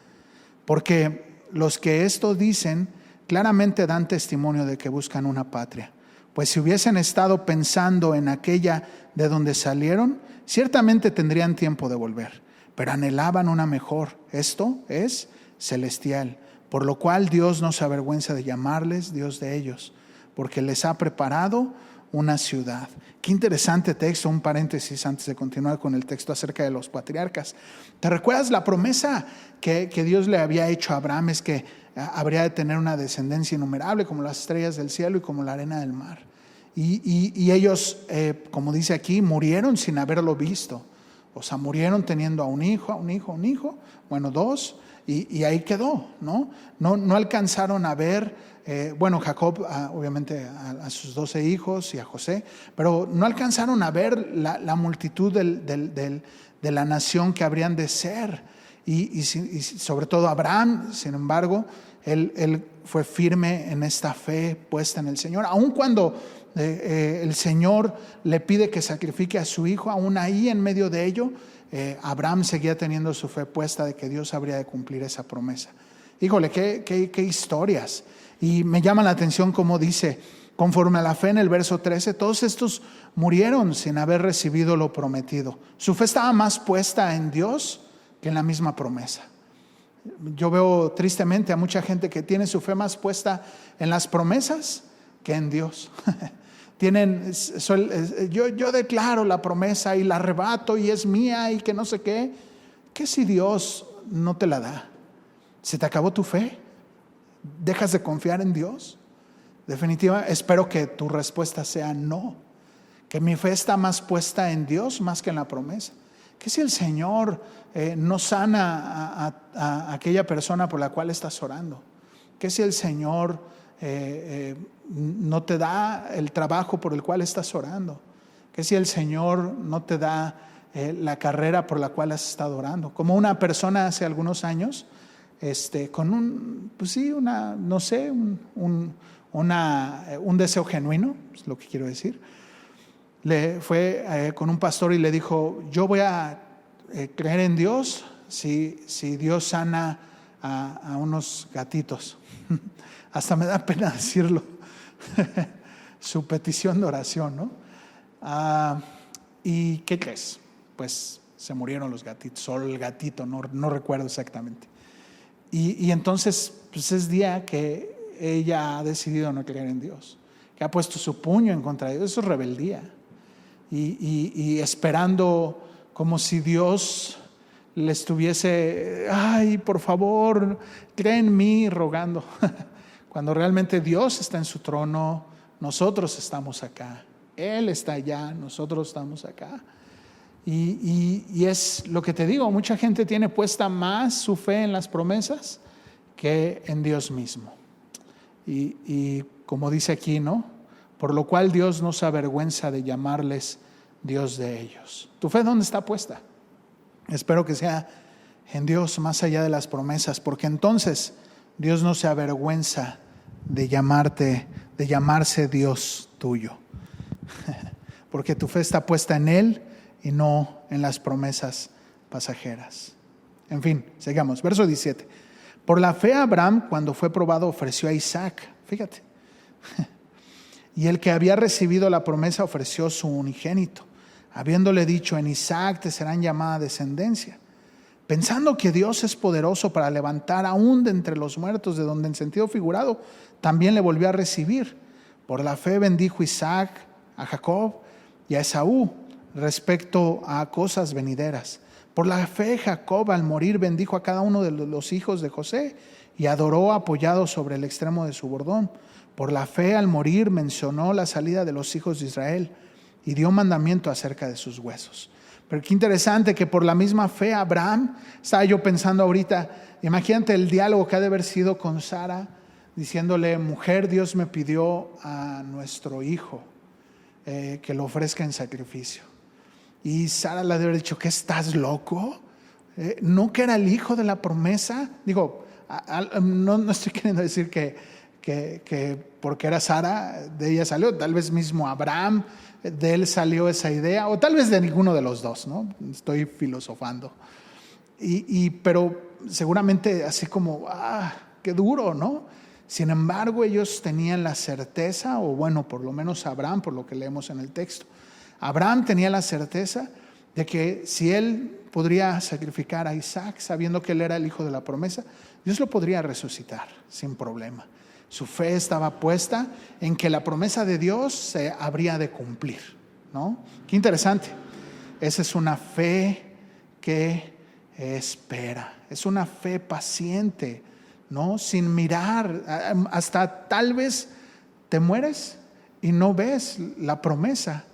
Porque los que esto dicen claramente dan testimonio de que buscan una patria. Pues si hubiesen estado pensando en aquella de donde salieron, ciertamente tendrían tiempo de volver, pero anhelaban una mejor. Esto es celestial, por lo cual Dios no se avergüenza de llamarles Dios de ellos, porque les ha preparado una ciudad. Qué interesante texto, un paréntesis antes de continuar con el texto acerca de los patriarcas. ¿Te recuerdas la promesa que Dios le había hecho a Abraham? Es que habría de tener una descendencia innumerable como las estrellas del cielo y como la arena del mar. Y ellos, como dice aquí, murieron sin haberlo visto. O sea, murieron teniendo a un hijo, bueno, dos, y ahí quedó, ¿no? No alcanzaron a ver, Jacob, obviamente a sus 12 hijos y a José, pero no alcanzaron a ver la multitud de la nación que habrían de ser. Y sobre todo Abraham, sin embargo, él fue firme en esta fe puesta en el Señor, aun cuando el Señor le pide que sacrifique a su hijo, aún ahí en medio de ello, Abraham seguía teniendo su fe puesta de que Dios habría de cumplir esa promesa. Híjole, qué historias. Y me llama la atención como dice, conforme a la fe en el verso 13, todos estos murieron sin haber recibido lo prometido. Su fe estaba más puesta en Dios que en la misma promesa. Yo veo tristemente a mucha gente que tiene su fe más puesta en las promesas que en Dios. Yo declaro la promesa y la arrebato y es mía y que no sé qué. ¿Qué si Dios no te la da? ¿Se te acabó tu fe? ¿Dejas de confiar en Dios? Definitivamente espero que tu respuesta sea no, que mi fe está más puesta en Dios más que en la promesa. ¿Qué si el Señor no sana a aquella persona por la cual estás orando? ¿Qué si el Señor no te da el trabajo por el cual estás orando? ¿Qué si el Señor no te da la carrera por la cual has estado orando? Como una persona hace algunos años, con un deseo genuino, es lo que quiero decir. Le fue con un pastor y le dijo, yo voy a creer en Dios si Dios sana a unos gatitos. Hasta me da pena decirlo. Su petición de oración, ¿no? ¿Y qué crees? Pues se murieron los gatitos, solo el gatito, no recuerdo exactamente. Y entonces pues es día que ella ha decidido no creer en Dios, que ha puesto su puño en contra de Dios. Eso es rebeldía. Y esperando como si Dios le estuviese, ay, por favor, cree en mí, rogando. Cuando realmente Dios está en su trono, nosotros estamos acá. Él está allá, nosotros estamos acá. Y es lo que te digo, mucha gente tiene puesta más su fe en las promesas que en Dios mismo. Y como dice aquí, ¿no? Por lo cual Dios no se avergüenza de llamarles Dios de ellos. ¿Tu fe dónde está puesta? Espero que sea en Dios más allá de las promesas, porque entonces Dios no se avergüenza de llamarse Dios tuyo. Porque tu fe está puesta en Él y no en las promesas pasajeras. En fin, sigamos. Verso 17. Por la fe Abraham, cuando fue probado, ofreció a Isaac. Fíjate. Y el que había recibido la promesa ofreció su unigénito, habiéndole dicho: en Isaac te serán llamada descendencia. Pensando que Dios es poderoso para levantar aún de entre los muertos, de donde en sentido figurado también le volvió a recibir. Por la fe bendijo Isaac a Jacob y a Esaú respecto a cosas venideras. Por la fe Jacob al morir bendijo a cada uno de los hijos de José y adoró apoyado sobre el extremo de su bordón. Por la fe al morir mencionó la salida de los hijos de Israel y dio mandamiento acerca de sus huesos. Pero qué interesante que por la misma fe Abraham, estaba yo pensando ahorita, imagínate el diálogo que ha de haber sido con Sara, diciéndole: mujer, Dios me pidió a nuestro hijo que lo ofrezca en sacrificio. Y Sara le debe haber dicho: ¿qué, estás loco? ¿No que era el hijo de la promesa? Digo, no estoy queriendo decir que porque era Sara, de ella salió. Tal vez mismo Abraham, de él salió esa idea, o tal vez de ninguno de los dos, ¿no? Estoy filosofando. Pero seguramente así como, qué duro, ¿no? Sin embargo, ellos tenían la certeza, o bueno, por lo menos Abraham, por lo que leemos en el texto, Abraham tenía la certeza de que si él podría sacrificar a Isaac, sabiendo que él era el hijo de la promesa, Dios lo podría resucitar sin problema. Su fe estaba puesta en que la promesa de Dios se habría de cumplir, ¿no? Qué interesante. Esa es una fe que espera, es una fe paciente, ¿no? Sin mirar, hasta tal vez te mueres y no ves la promesa.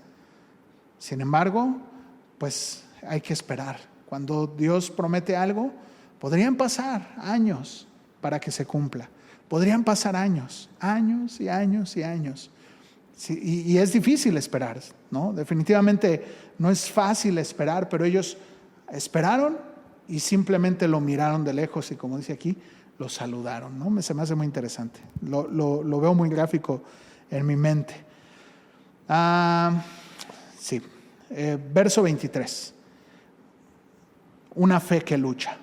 Sin embargo, pues hay que esperar. Cuando Dios promete algo, podrían pasar años para que se cumpla. Podrían pasar años y años y años. Sí, y es difícil esperar, ¿no? Definitivamente no es fácil esperar, pero ellos esperaron y simplemente lo miraron de lejos y, como dice aquí, lo saludaron, ¿no? Se me hace muy interesante. Lo veo muy gráfico en mi mente. Sí. Verso 23. Una fe que lucha.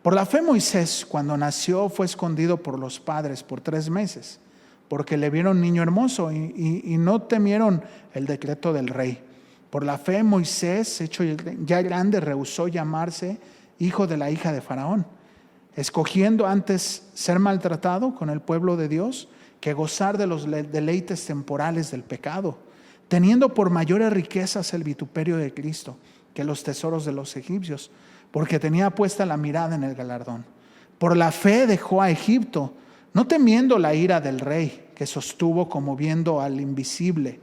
Por la fe Moisés, cuando nació, fue escondido por los padres por 3 meses, porque le vieron niño hermoso y no temieron el decreto del rey. Por la fe Moisés, hecho ya grande, rehusó llamarse hijo de la hija de Faraón, escogiendo antes ser maltratado con el pueblo de Dios que gozar de los deleites temporales del pecado, teniendo por mayores riquezas el vituperio de Cristo que los tesoros de los egipcios, porque tenía puesta la mirada en el galardón. Por la fe dejó a Egipto, no temiendo la ira del rey, que sostuvo como viendo al invisible.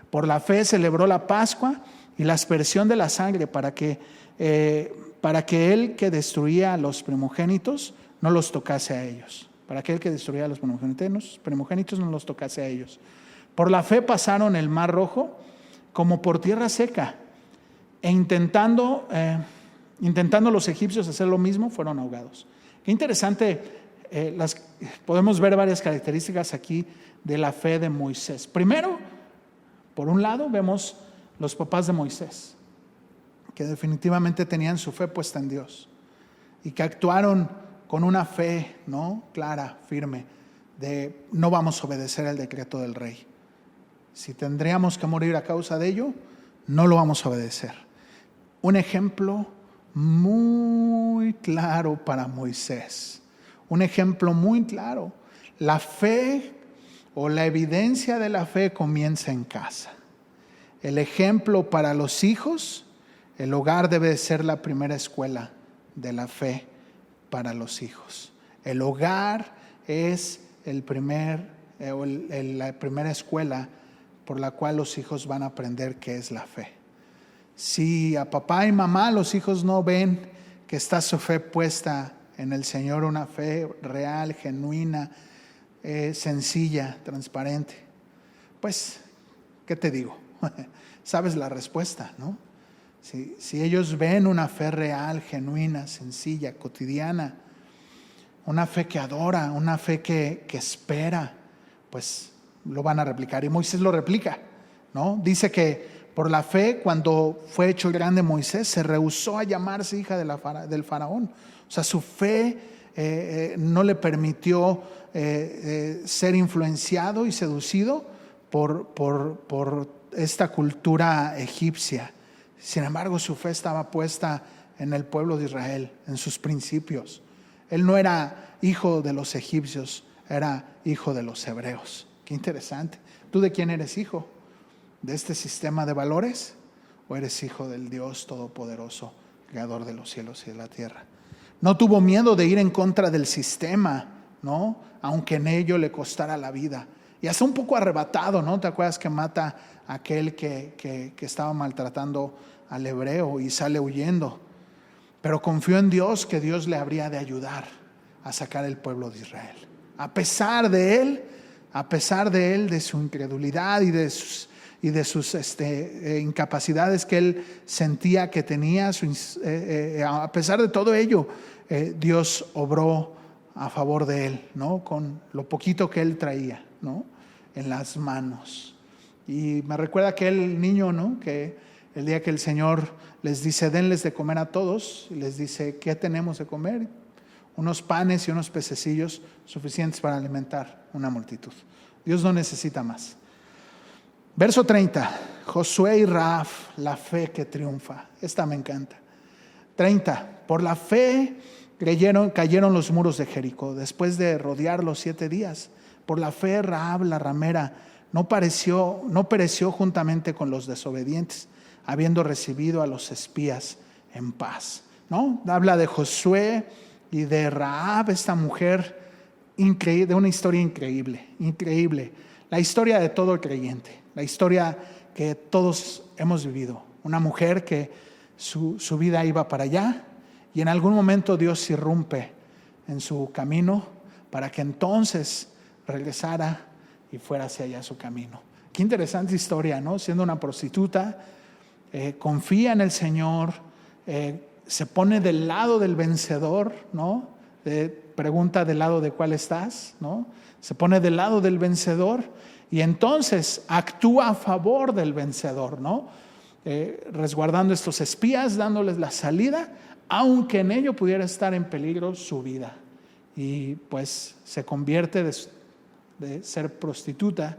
Por la fe celebró la Pascua y la aspersión de la sangre para que él que destruía a los primogénitos no los tocase a ellos. Para que él que destruía a los primogénitos no los tocase a ellos. Por la fe pasaron el mar Rojo como por tierra seca, e intentando los egipcios hacer lo mismo, fueron ahogados. Qué interesante, podemos ver varias características aquí de la fe de Moisés. Primero, por un lado, vemos los papás de Moisés, que definitivamente tenían su fe puesta en Dios y que actuaron con una fe, ¿no?, clara, firme, de no vamos a obedecer el decreto del rey. si tendríamos que morir a causa de ello, no lo vamos a obedecer. Un ejemplo muy claro para Moisés. Un ejemplo muy claro. La fe o la evidencia de la fe comienza en casa. El ejemplo para los hijos, el hogar debe ser la primera escuela de la fe para los hijos. El hogar es la primera escuela por la cual los hijos van a aprender qué es la fe. Si a papá y mamá los hijos no ven que está su fe puesta en el Señor, una fe real, genuina, sencilla, transparente, pues, ¿qué te digo? Sabes la respuesta, ¿no? Si ellos ven una fe real, genuina, sencilla, cotidiana, una fe que adora, una fe que espera, pues lo van a replicar. Y Moisés lo replica, ¿no? Dice que por la fe, cuando fue hecho grande Moisés, se rehusó a llamarse hija del faraón. O sea, su fe no le permitió ser influenciado y seducido por esta cultura egipcia. Sin embargo, su fe estaba puesta en el pueblo de Israel, en sus principios. Él no era hijo de los egipcios, era hijo de los hebreos. Qué interesante. ¿Tú de quién eres hijo? ¿De este sistema de valores? ¿O eres hijo del Dios Todopoderoso, Creador de los cielos y de la tierra? No tuvo miedo de ir en contra del sistema, ¿no? Aunque en ello le costara la vida. Y hasta un poco arrebatado, ¿no? ¿Te acuerdas que mata a aquel que estaba maltratando al hebreo y sale huyendo? Pero confió en Dios, que Dios le habría de ayudar a sacar el pueblo de Israel. A pesar de él, de su incredulidad y de sus incapacidades que él sentía que tenía, a pesar de todo ello, Dios obró a favor de él, ¿no? Con lo poquito que él traía, ¿no? En las manos. Y me recuerda aquel niño, ¿no? Que el día que el Señor les dice, denles de comer a todos, y les dice, ¿qué tenemos de comer? Unos panes y unos pececillos suficientes para alimentar una multitud. Dios no necesita más. Verso 30, Josué y Rahab, la fe que triunfa. Esta me encanta. 30, por la fe cayeron los muros de Jericó, después de rodearlos 7 días. Por la fe Rahab la ramera no pereció juntamente con los desobedientes, habiendo recibido a los espías en paz. ¿No? Habla de Josué y de Rahab, esta mujer increíble, de una historia increíble. La historia de todo creyente, la historia que todos hemos vivido. Una mujer que su vida iba para allá y en algún momento Dios irrumpe en su camino para que entonces regresara y fuera hacia allá su camino. Qué interesante historia, ¿no? Siendo una prostituta, confía en el Señor, se pone del lado del vencedor, ¿no? Pregunta del lado de cuál estás, ¿no? Se pone del lado del vencedor y entonces actúa a favor del vencedor, ¿no? Resguardando estos espías, dándoles la salida, aunque en ello pudiera estar en peligro su vida. Y pues se convierte de ser prostituta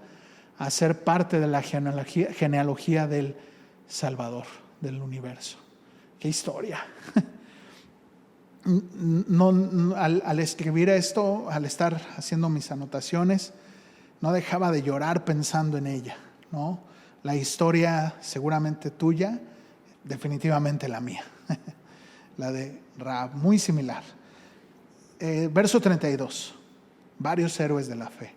a ser parte de la genealogía del Salvador del universo. ¡Qué historia! Al escribir esto, al estar haciendo mis anotaciones, no dejaba de llorar pensando en ella, ¿no? La historia seguramente tuya, definitivamente la mía, la de Rahab, muy similar. Verso 32, varios héroes de la fe.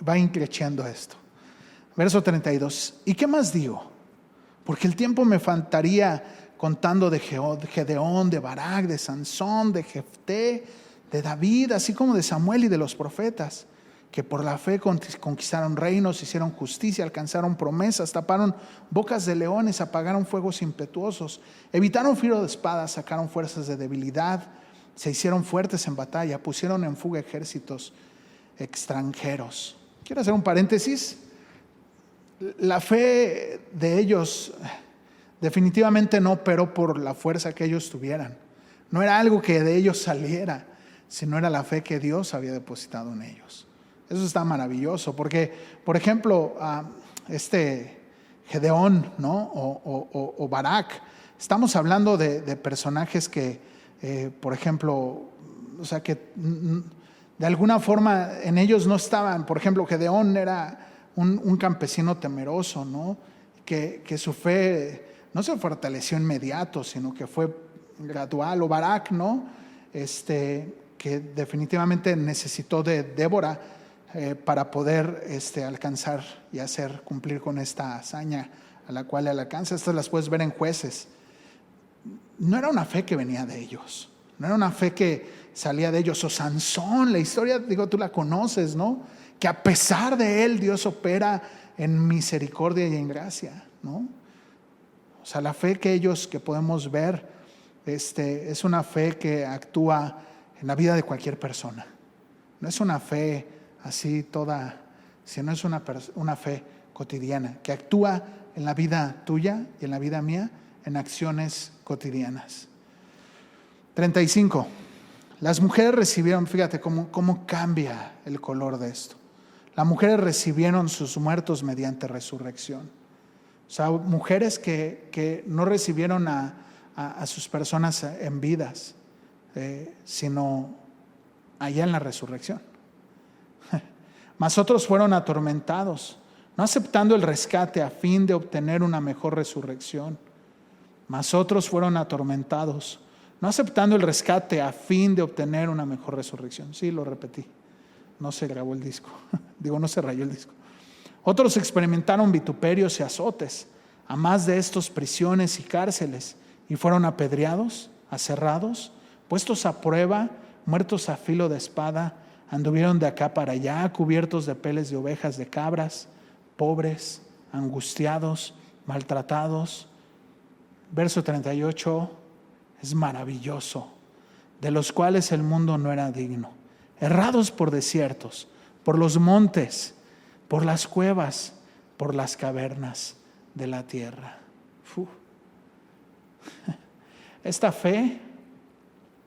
Va increciendo esto. Verso 32, ¿y qué más digo? Porque el tiempo me faltaría contando de Gedeón, de Barak, de Sansón, de Jefté, de David, así como de Samuel y de los profetas, que por la fe conquistaron reinos, hicieron justicia, alcanzaron promesas, taparon bocas de leones, apagaron fuegos impetuosos, evitaron filo de espada, sacaron fuerzas de debilidad, se hicieron fuertes en batalla, pusieron en fuga ejércitos extranjeros. Quiero hacer un paréntesis. La fe de ellos definitivamente no operó por la fuerza que ellos tuvieran. No era algo que de ellos saliera, sino era la fe que Dios había depositado en ellos. Eso está maravilloso, porque, por ejemplo, Gedeón, ¿no? o Barak, estamos hablando de personajes que, por ejemplo, o sea, que de alguna forma en ellos no estaban. Por ejemplo, Gedeón era un campesino temeroso, ¿no? Que su fe no se fortaleció inmediato, sino que fue gradual. O Barak, ¿no? Que definitivamente necesitó de Débora para poder alcanzar y cumplir con esta hazaña a la cual él alcanza. Estas las puedes ver en Jueces. No era una fe que venía de ellos, no era una fe que salía de ellos. O Sansón, la historia, digo, tú la conoces, ¿no? Que a pesar de él, Dios opera en misericordia y en gracia, ¿no? O sea, la fe que podemos ver, es una fe que actúa en la vida de cualquier persona. No es una fe así toda, sino es una fe cotidiana, que actúa en la vida tuya y en la vida mía, en acciones cotidianas. 35. Las mujeres recibieron, fíjate cómo cambia el color de esto. Las mujeres recibieron sus muertos mediante resurrección. O sea, mujeres que no recibieron a sus personas en vidas, sino allá en la resurrección. Mas otros fueron atormentados, no aceptando el rescate a fin de obtener una mejor resurrección. Mas otros fueron atormentados, no aceptando el rescate a fin de obtener una mejor resurrección. Sí, lo repetí. No se grabó el disco. No se rayó el disco. Otros experimentaron vituperios y azotes, a más de estos prisiones y cárceles, y fueron apedreados, aserrados, puestos a prueba, muertos a filo de espada, anduvieron de acá para allá, cubiertos de peles de ovejas, de cabras, pobres, angustiados, maltratados. Verso 38 es maravilloso, de los cuales el mundo no era digno, errados por desiertos, por los montes, por las cuevas, por las cavernas de la tierra. Esta fe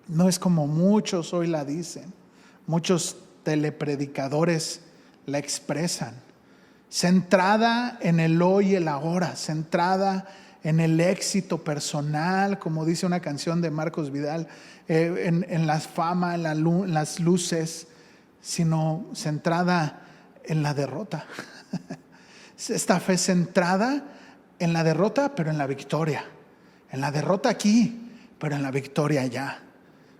no es como muchos hoy la dicen, muchos telepredicadores la expresan, centrada en el hoy y el ahora, centrada en el éxito personal, como dice una canción de Marcos Vidal, en la fama, en las luces, sino centrada en la derrota. Esta fe centrada en la derrota, pero en la victoria. En la derrota aquí, pero en la victoria allá.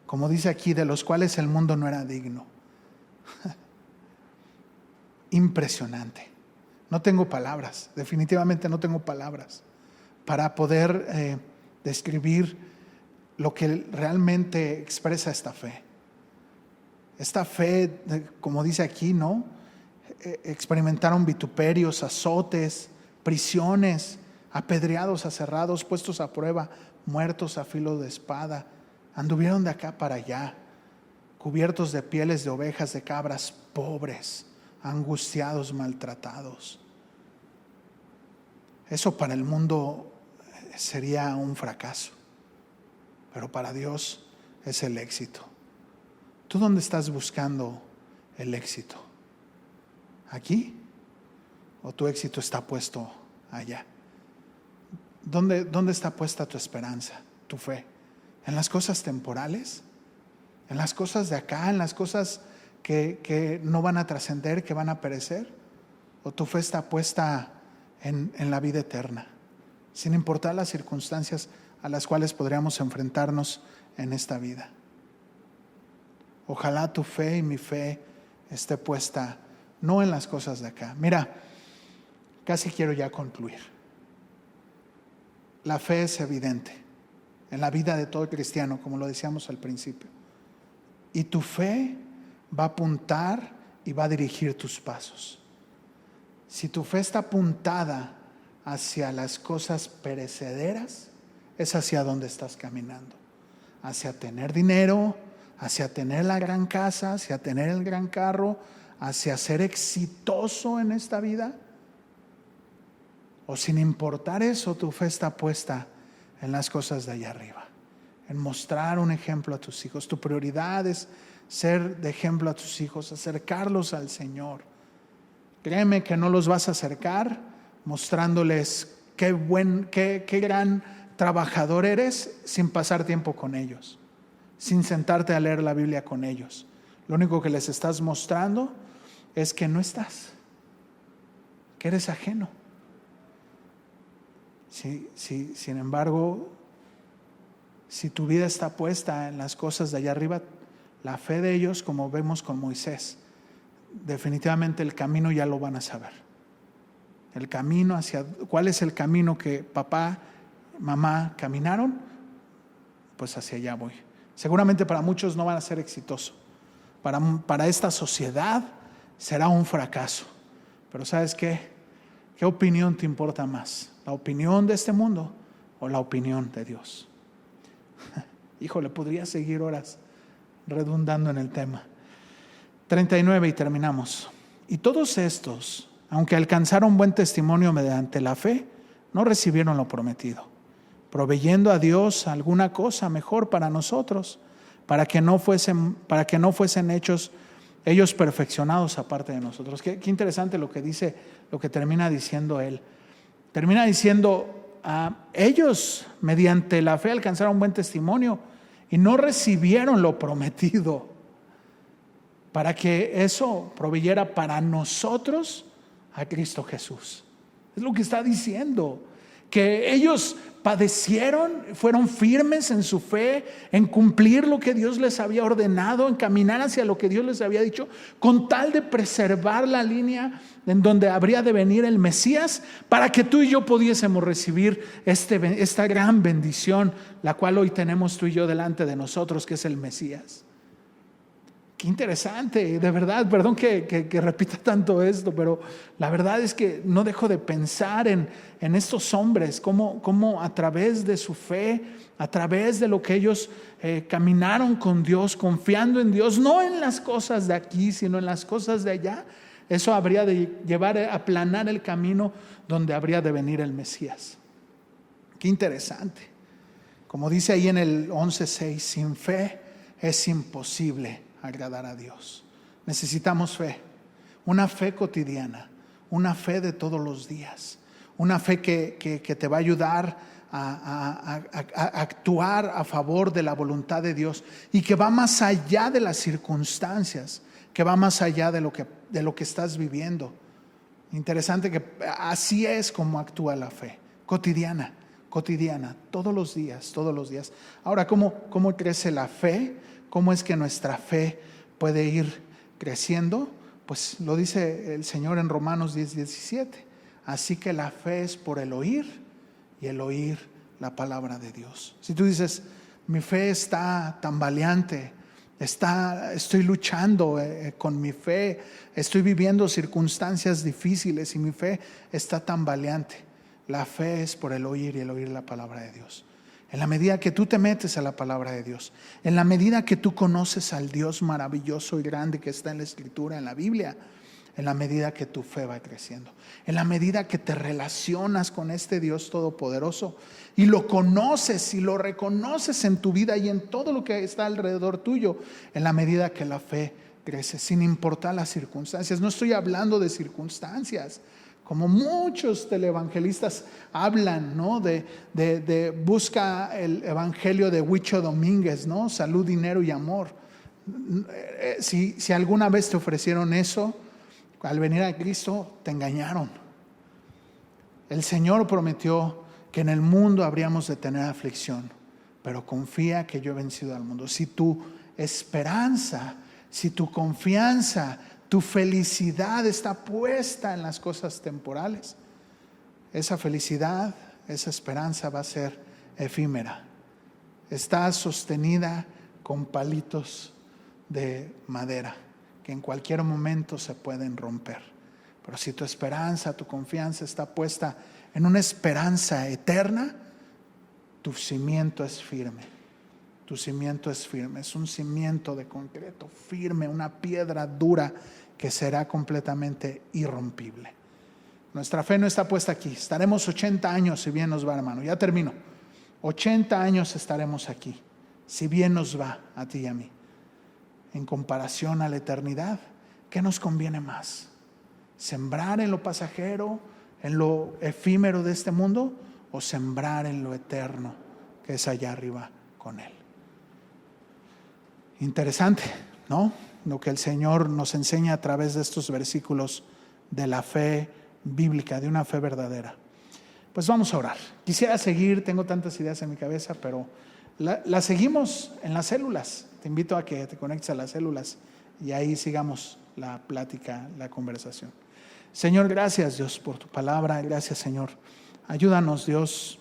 Como dice aquí, de los cuales el mundo no era digno. Impresionante. No tengo palabras, definitivamente no tengo palabras para poder describir lo que realmente expresa esta fe. Esta fe, como dice aquí, ¿no? Experimentaron vituperios, azotes, prisiones, apedreados, aserrados, puestos a prueba, muertos a filo de espada, anduvieron de acá para allá, cubiertos de pieles de ovejas, de cabras, pobres, angustiados, maltratados. Eso para el mundo sería un fracaso, pero para Dios es el éxito. ¿Tú dónde estás buscando el éxito? ¿Aquí? ¿O tu éxito está puesto allá? ¿Dónde está puesta tu esperanza, tu fe? ¿En las cosas temporales? ¿En las cosas de acá? ¿En las cosas que no van a trascender, que van a perecer? ¿O tu fe está puesta en la vida eterna, sin importar las circunstancias a las cuales podríamos enfrentarnos en esta vida? Ojalá tu fe y mi fe esté puesta no en las cosas de acá. Mira, casi quiero ya concluir. La fe es evidente en la vida de todo cristiano, como lo decíamos al principio. Y tu fe va a apuntar y va a dirigir tus pasos. Si tu fe está apuntada hacia las cosas perecederas, es hacia donde estás caminando. Hacia tener dinero, hacia tener la gran casa, hacia tener el gran carro, hacia ser exitoso en esta vida. O sin importar eso, tu fe está puesta en las cosas de allá arriba, en mostrar un ejemplo a tus hijos. Tu prioridad es ser de ejemplo a tus hijos, acercarlos al Señor. Créeme que no los vas a acercar mostrándoles qué gran trabajador eres sin pasar tiempo con ellos, sin sentarte a leer la Biblia con ellos. Lo único que les estás mostrando es que no estás, que eres ajeno. Sin embargo, si tu vida está puesta en las cosas de allá arriba, la fe de ellos, como vemos con Moisés, definitivamente el camino ya lo van a saber. El camino ¿cuál es el camino que papá, mamá caminaron? Pues hacia allá voy. Seguramente para muchos no van a ser exitosos. Para esta sociedad será un fracaso. Pero ¿sabes qué? ¿Qué opinión te importa más? ¿La opinión de este mundo o la opinión de Dios? Híjole, podría seguir horas redundando en el tema. 39 y terminamos. Y todos estos, aunque alcanzaron buen testimonio mediante la fe, no recibieron lo prometido, proveyendo a Dios alguna cosa mejor para nosotros, para que no fuesen hechos ellos perfeccionados aparte de nosotros. Qué interesante lo que dice, lo que termina diciendo él. Termina diciendo, ellos mediante la fe alcanzaron buen testimonio y no recibieron lo prometido, para que eso proveyera para nosotros a Cristo Jesús. Es lo que está diciendo, que ellos padecieron, fueron firmes en su fe, en cumplir lo que Dios les había ordenado, en caminar hacia lo que Dios les había dicho, con tal de preservar la línea en donde habría de venir el Mesías, para que tú y yo pudiésemos recibir esta gran bendición, la cual hoy tenemos tú y yo delante de nosotros, que es el Mesías. Qué interesante, de verdad, perdón que repita tanto esto, pero la verdad es que no dejo de pensar en estos hombres, cómo a través de su fe, a través de lo que ellos caminaron con Dios, confiando en Dios, no en las cosas de aquí, sino en las cosas de allá, eso habría de llevar a aplanar el camino donde habría de venir el Mesías. Qué interesante. Como dice ahí en el 11:6, sin fe es imposible agradar a Dios. Necesitamos fe, una fe cotidiana, una fe de todos los días, una fe que te va a ayudar a actuar a favor de la voluntad de Dios y que va más allá de las circunstancias, que va más allá de lo que estás viviendo. Interesante que así es como actúa la fe, cotidiana, todos los días. Ahora, ¿cómo crece la fe? ¿Cómo es que nuestra fe puede ir creciendo? Pues lo dice el Señor en Romanos 10:17. Así que la fe es por el oír y el oír la palabra de Dios. Si tú dices, mi fe está tambaleante, estoy luchando con mi fe, estoy viviendo circunstancias difíciles y mi fe está tambaleante. La fe es por el oír y el oír la palabra de Dios. En la medida que tú te metes a la palabra de Dios, en la medida que tú conoces al Dios maravilloso y grande que está en la Escritura, en la Biblia, en la medida que tu fe va creciendo, en la medida que te relacionas con este Dios todopoderoso y lo conoces y lo reconoces en tu vida y en todo lo que está alrededor tuyo, en la medida que la fe crece, sin importar las circunstancias. No estoy hablando de circunstancias, como muchos televangelistas hablan, ¿no? De busca el evangelio de Huicho Domínguez, ¿no? Salud, dinero y amor. Si alguna vez te ofrecieron eso, al venir a Cristo te engañaron. El Señor prometió que en el mundo habríamos de tener aflicción, pero confía que yo he vencido al mundo. Si tu esperanza, si tu confianza, tu felicidad está puesta en las cosas temporales, esa felicidad, esa esperanza va a ser efímera. Está sostenida con palitos de madera que en cualquier momento se pueden romper. Pero si tu esperanza, tu confianza está puesta en una esperanza eterna, tu cimiento es firme. Tu cimiento es firme, es un cimiento de concreto, firme, una piedra dura que será completamente irrompible. Nuestra fe no está puesta aquí. Estaremos 80 años si bien nos va, hermano. Ya termino. 80 años estaremos aquí, si bien nos va a ti y a mí. en comparación a la eternidad, ¿qué nos conviene más? ¿Sembrar en lo pasajero, en lo efímero de este mundo, o sembrar en lo eterno, que es allá arriba con Él? Interesante, ¿no? Lo que el Señor nos enseña a través de estos versículos de la fe bíblica, de una fe verdadera. Pues vamos a orar. Quisiera seguir, tengo tantas ideas en mi cabeza, pero la seguimos en las células. Te invito a que te conectes a las células y ahí sigamos la plática, la conversación. Señor, gracias Dios por tu palabra. Gracias Señor. Ayúdanos Dios.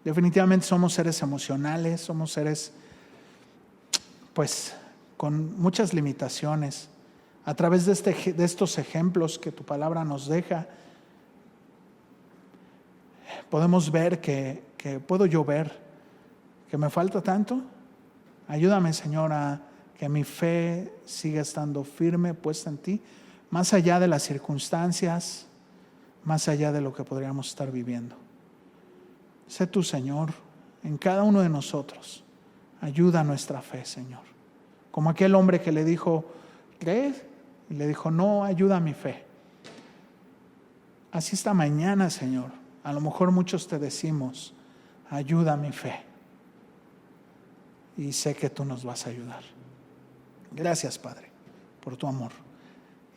Definitivamente somos seres emocionales, somos seres pues con muchas limitaciones. A través de estos ejemplos que tu palabra nos deja, podemos ver que puedo yo ver que me falta tanto. Ayúdame, Señor, a que mi fe siga estando firme, puesta en ti, más allá de las circunstancias, más allá de lo que podríamos estar viviendo. Sé tú, Señor, en cada uno de nosotros. Ayuda a nuestra fe, Señor. Como aquel hombre que le dijo, ¿crees? Y le dijo, no, ayuda a mi fe. Así esta mañana, Señor, a lo mejor muchos te decimos, ayuda a mi fe. Y sé que tú nos vas a ayudar. Gracias, Padre, por tu amor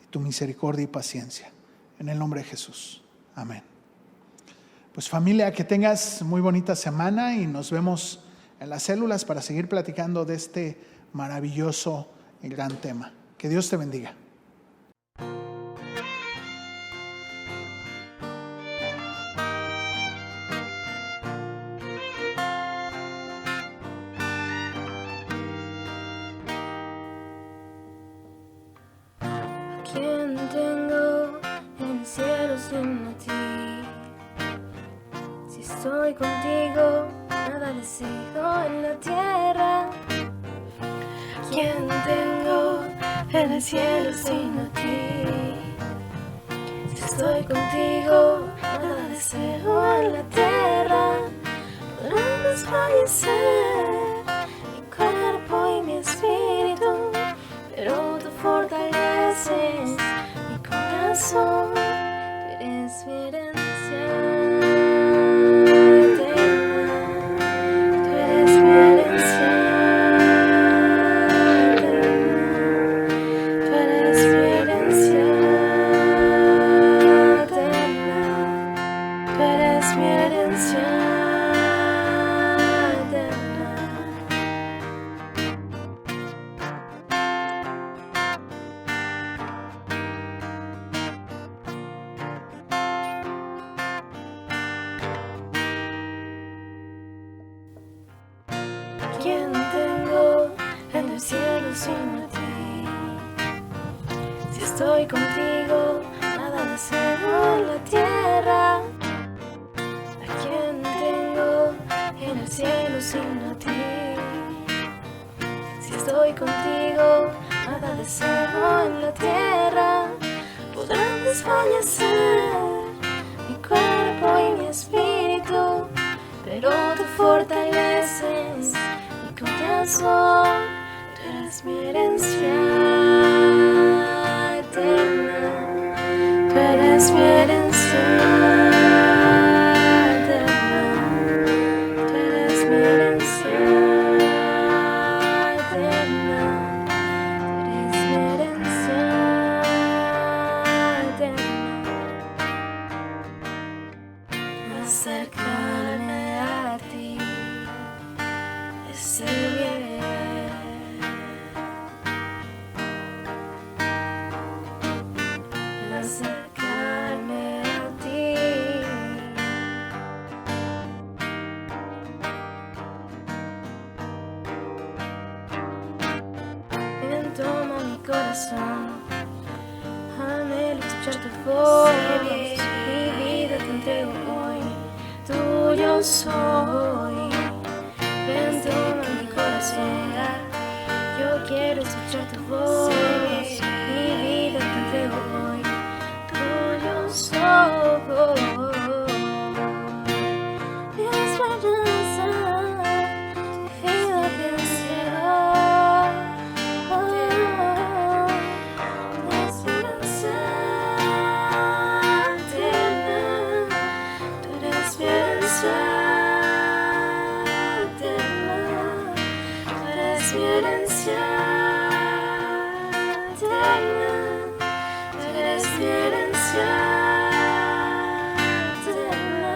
y tu misericordia y paciencia. En el nombre de Jesús. Amén. Pues familia, que tengas muy bonita semana y nos vemos en las células para seguir platicando de este maravilloso y gran tema. Que Dios te bendiga. ¿Quién tengo en el cielo sino ti? Si estoy contigo, nada deseo en la tierra. ¿Quién tengo en el cielo sino ti? Si estoy contigo, nada deseo en la tierra. Podrán desfallecer mi cuerpo y mi espíritu, pero tú fortaleces mi corazón. Tú eres mi herencia eterna. Tú eres mi herencia eterna. Tú eres mi herencia eterna. Tú eres mi herencia eterna. ¿Quién tengo en el cielo sino a ti? Si estoy contigo, nada deseo en la tierra. ¿A quién tengo en el cielo sino a ti? Si estoy contigo, nada deseo en la tierra. Podrán desfallecer mi cuerpo y mi espíritu, pero tú fortaleces mi corazón. Tú eres mi herencia eterna. Tú eres mi herencia eterna. Tú eres mi herencia eterna. Tú eres mi herencia eterna. Acercarme a ti es el bien. Acercarme a ti. Ven, toma mi corazón. Anhelo escuchar tu voz. Mi vida te entrego hoy. Tuyo soy. Ven, toma mi corazón. Yo quiero escuchar tu voz. Mi vida te entrego hoy. Tuyo soy. Mi esperanza, mi vida te deseo. eres mi herencia eterna, tú eres mi herencia eterna.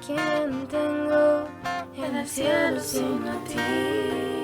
¿Quién tengo en el cielo sino a ti?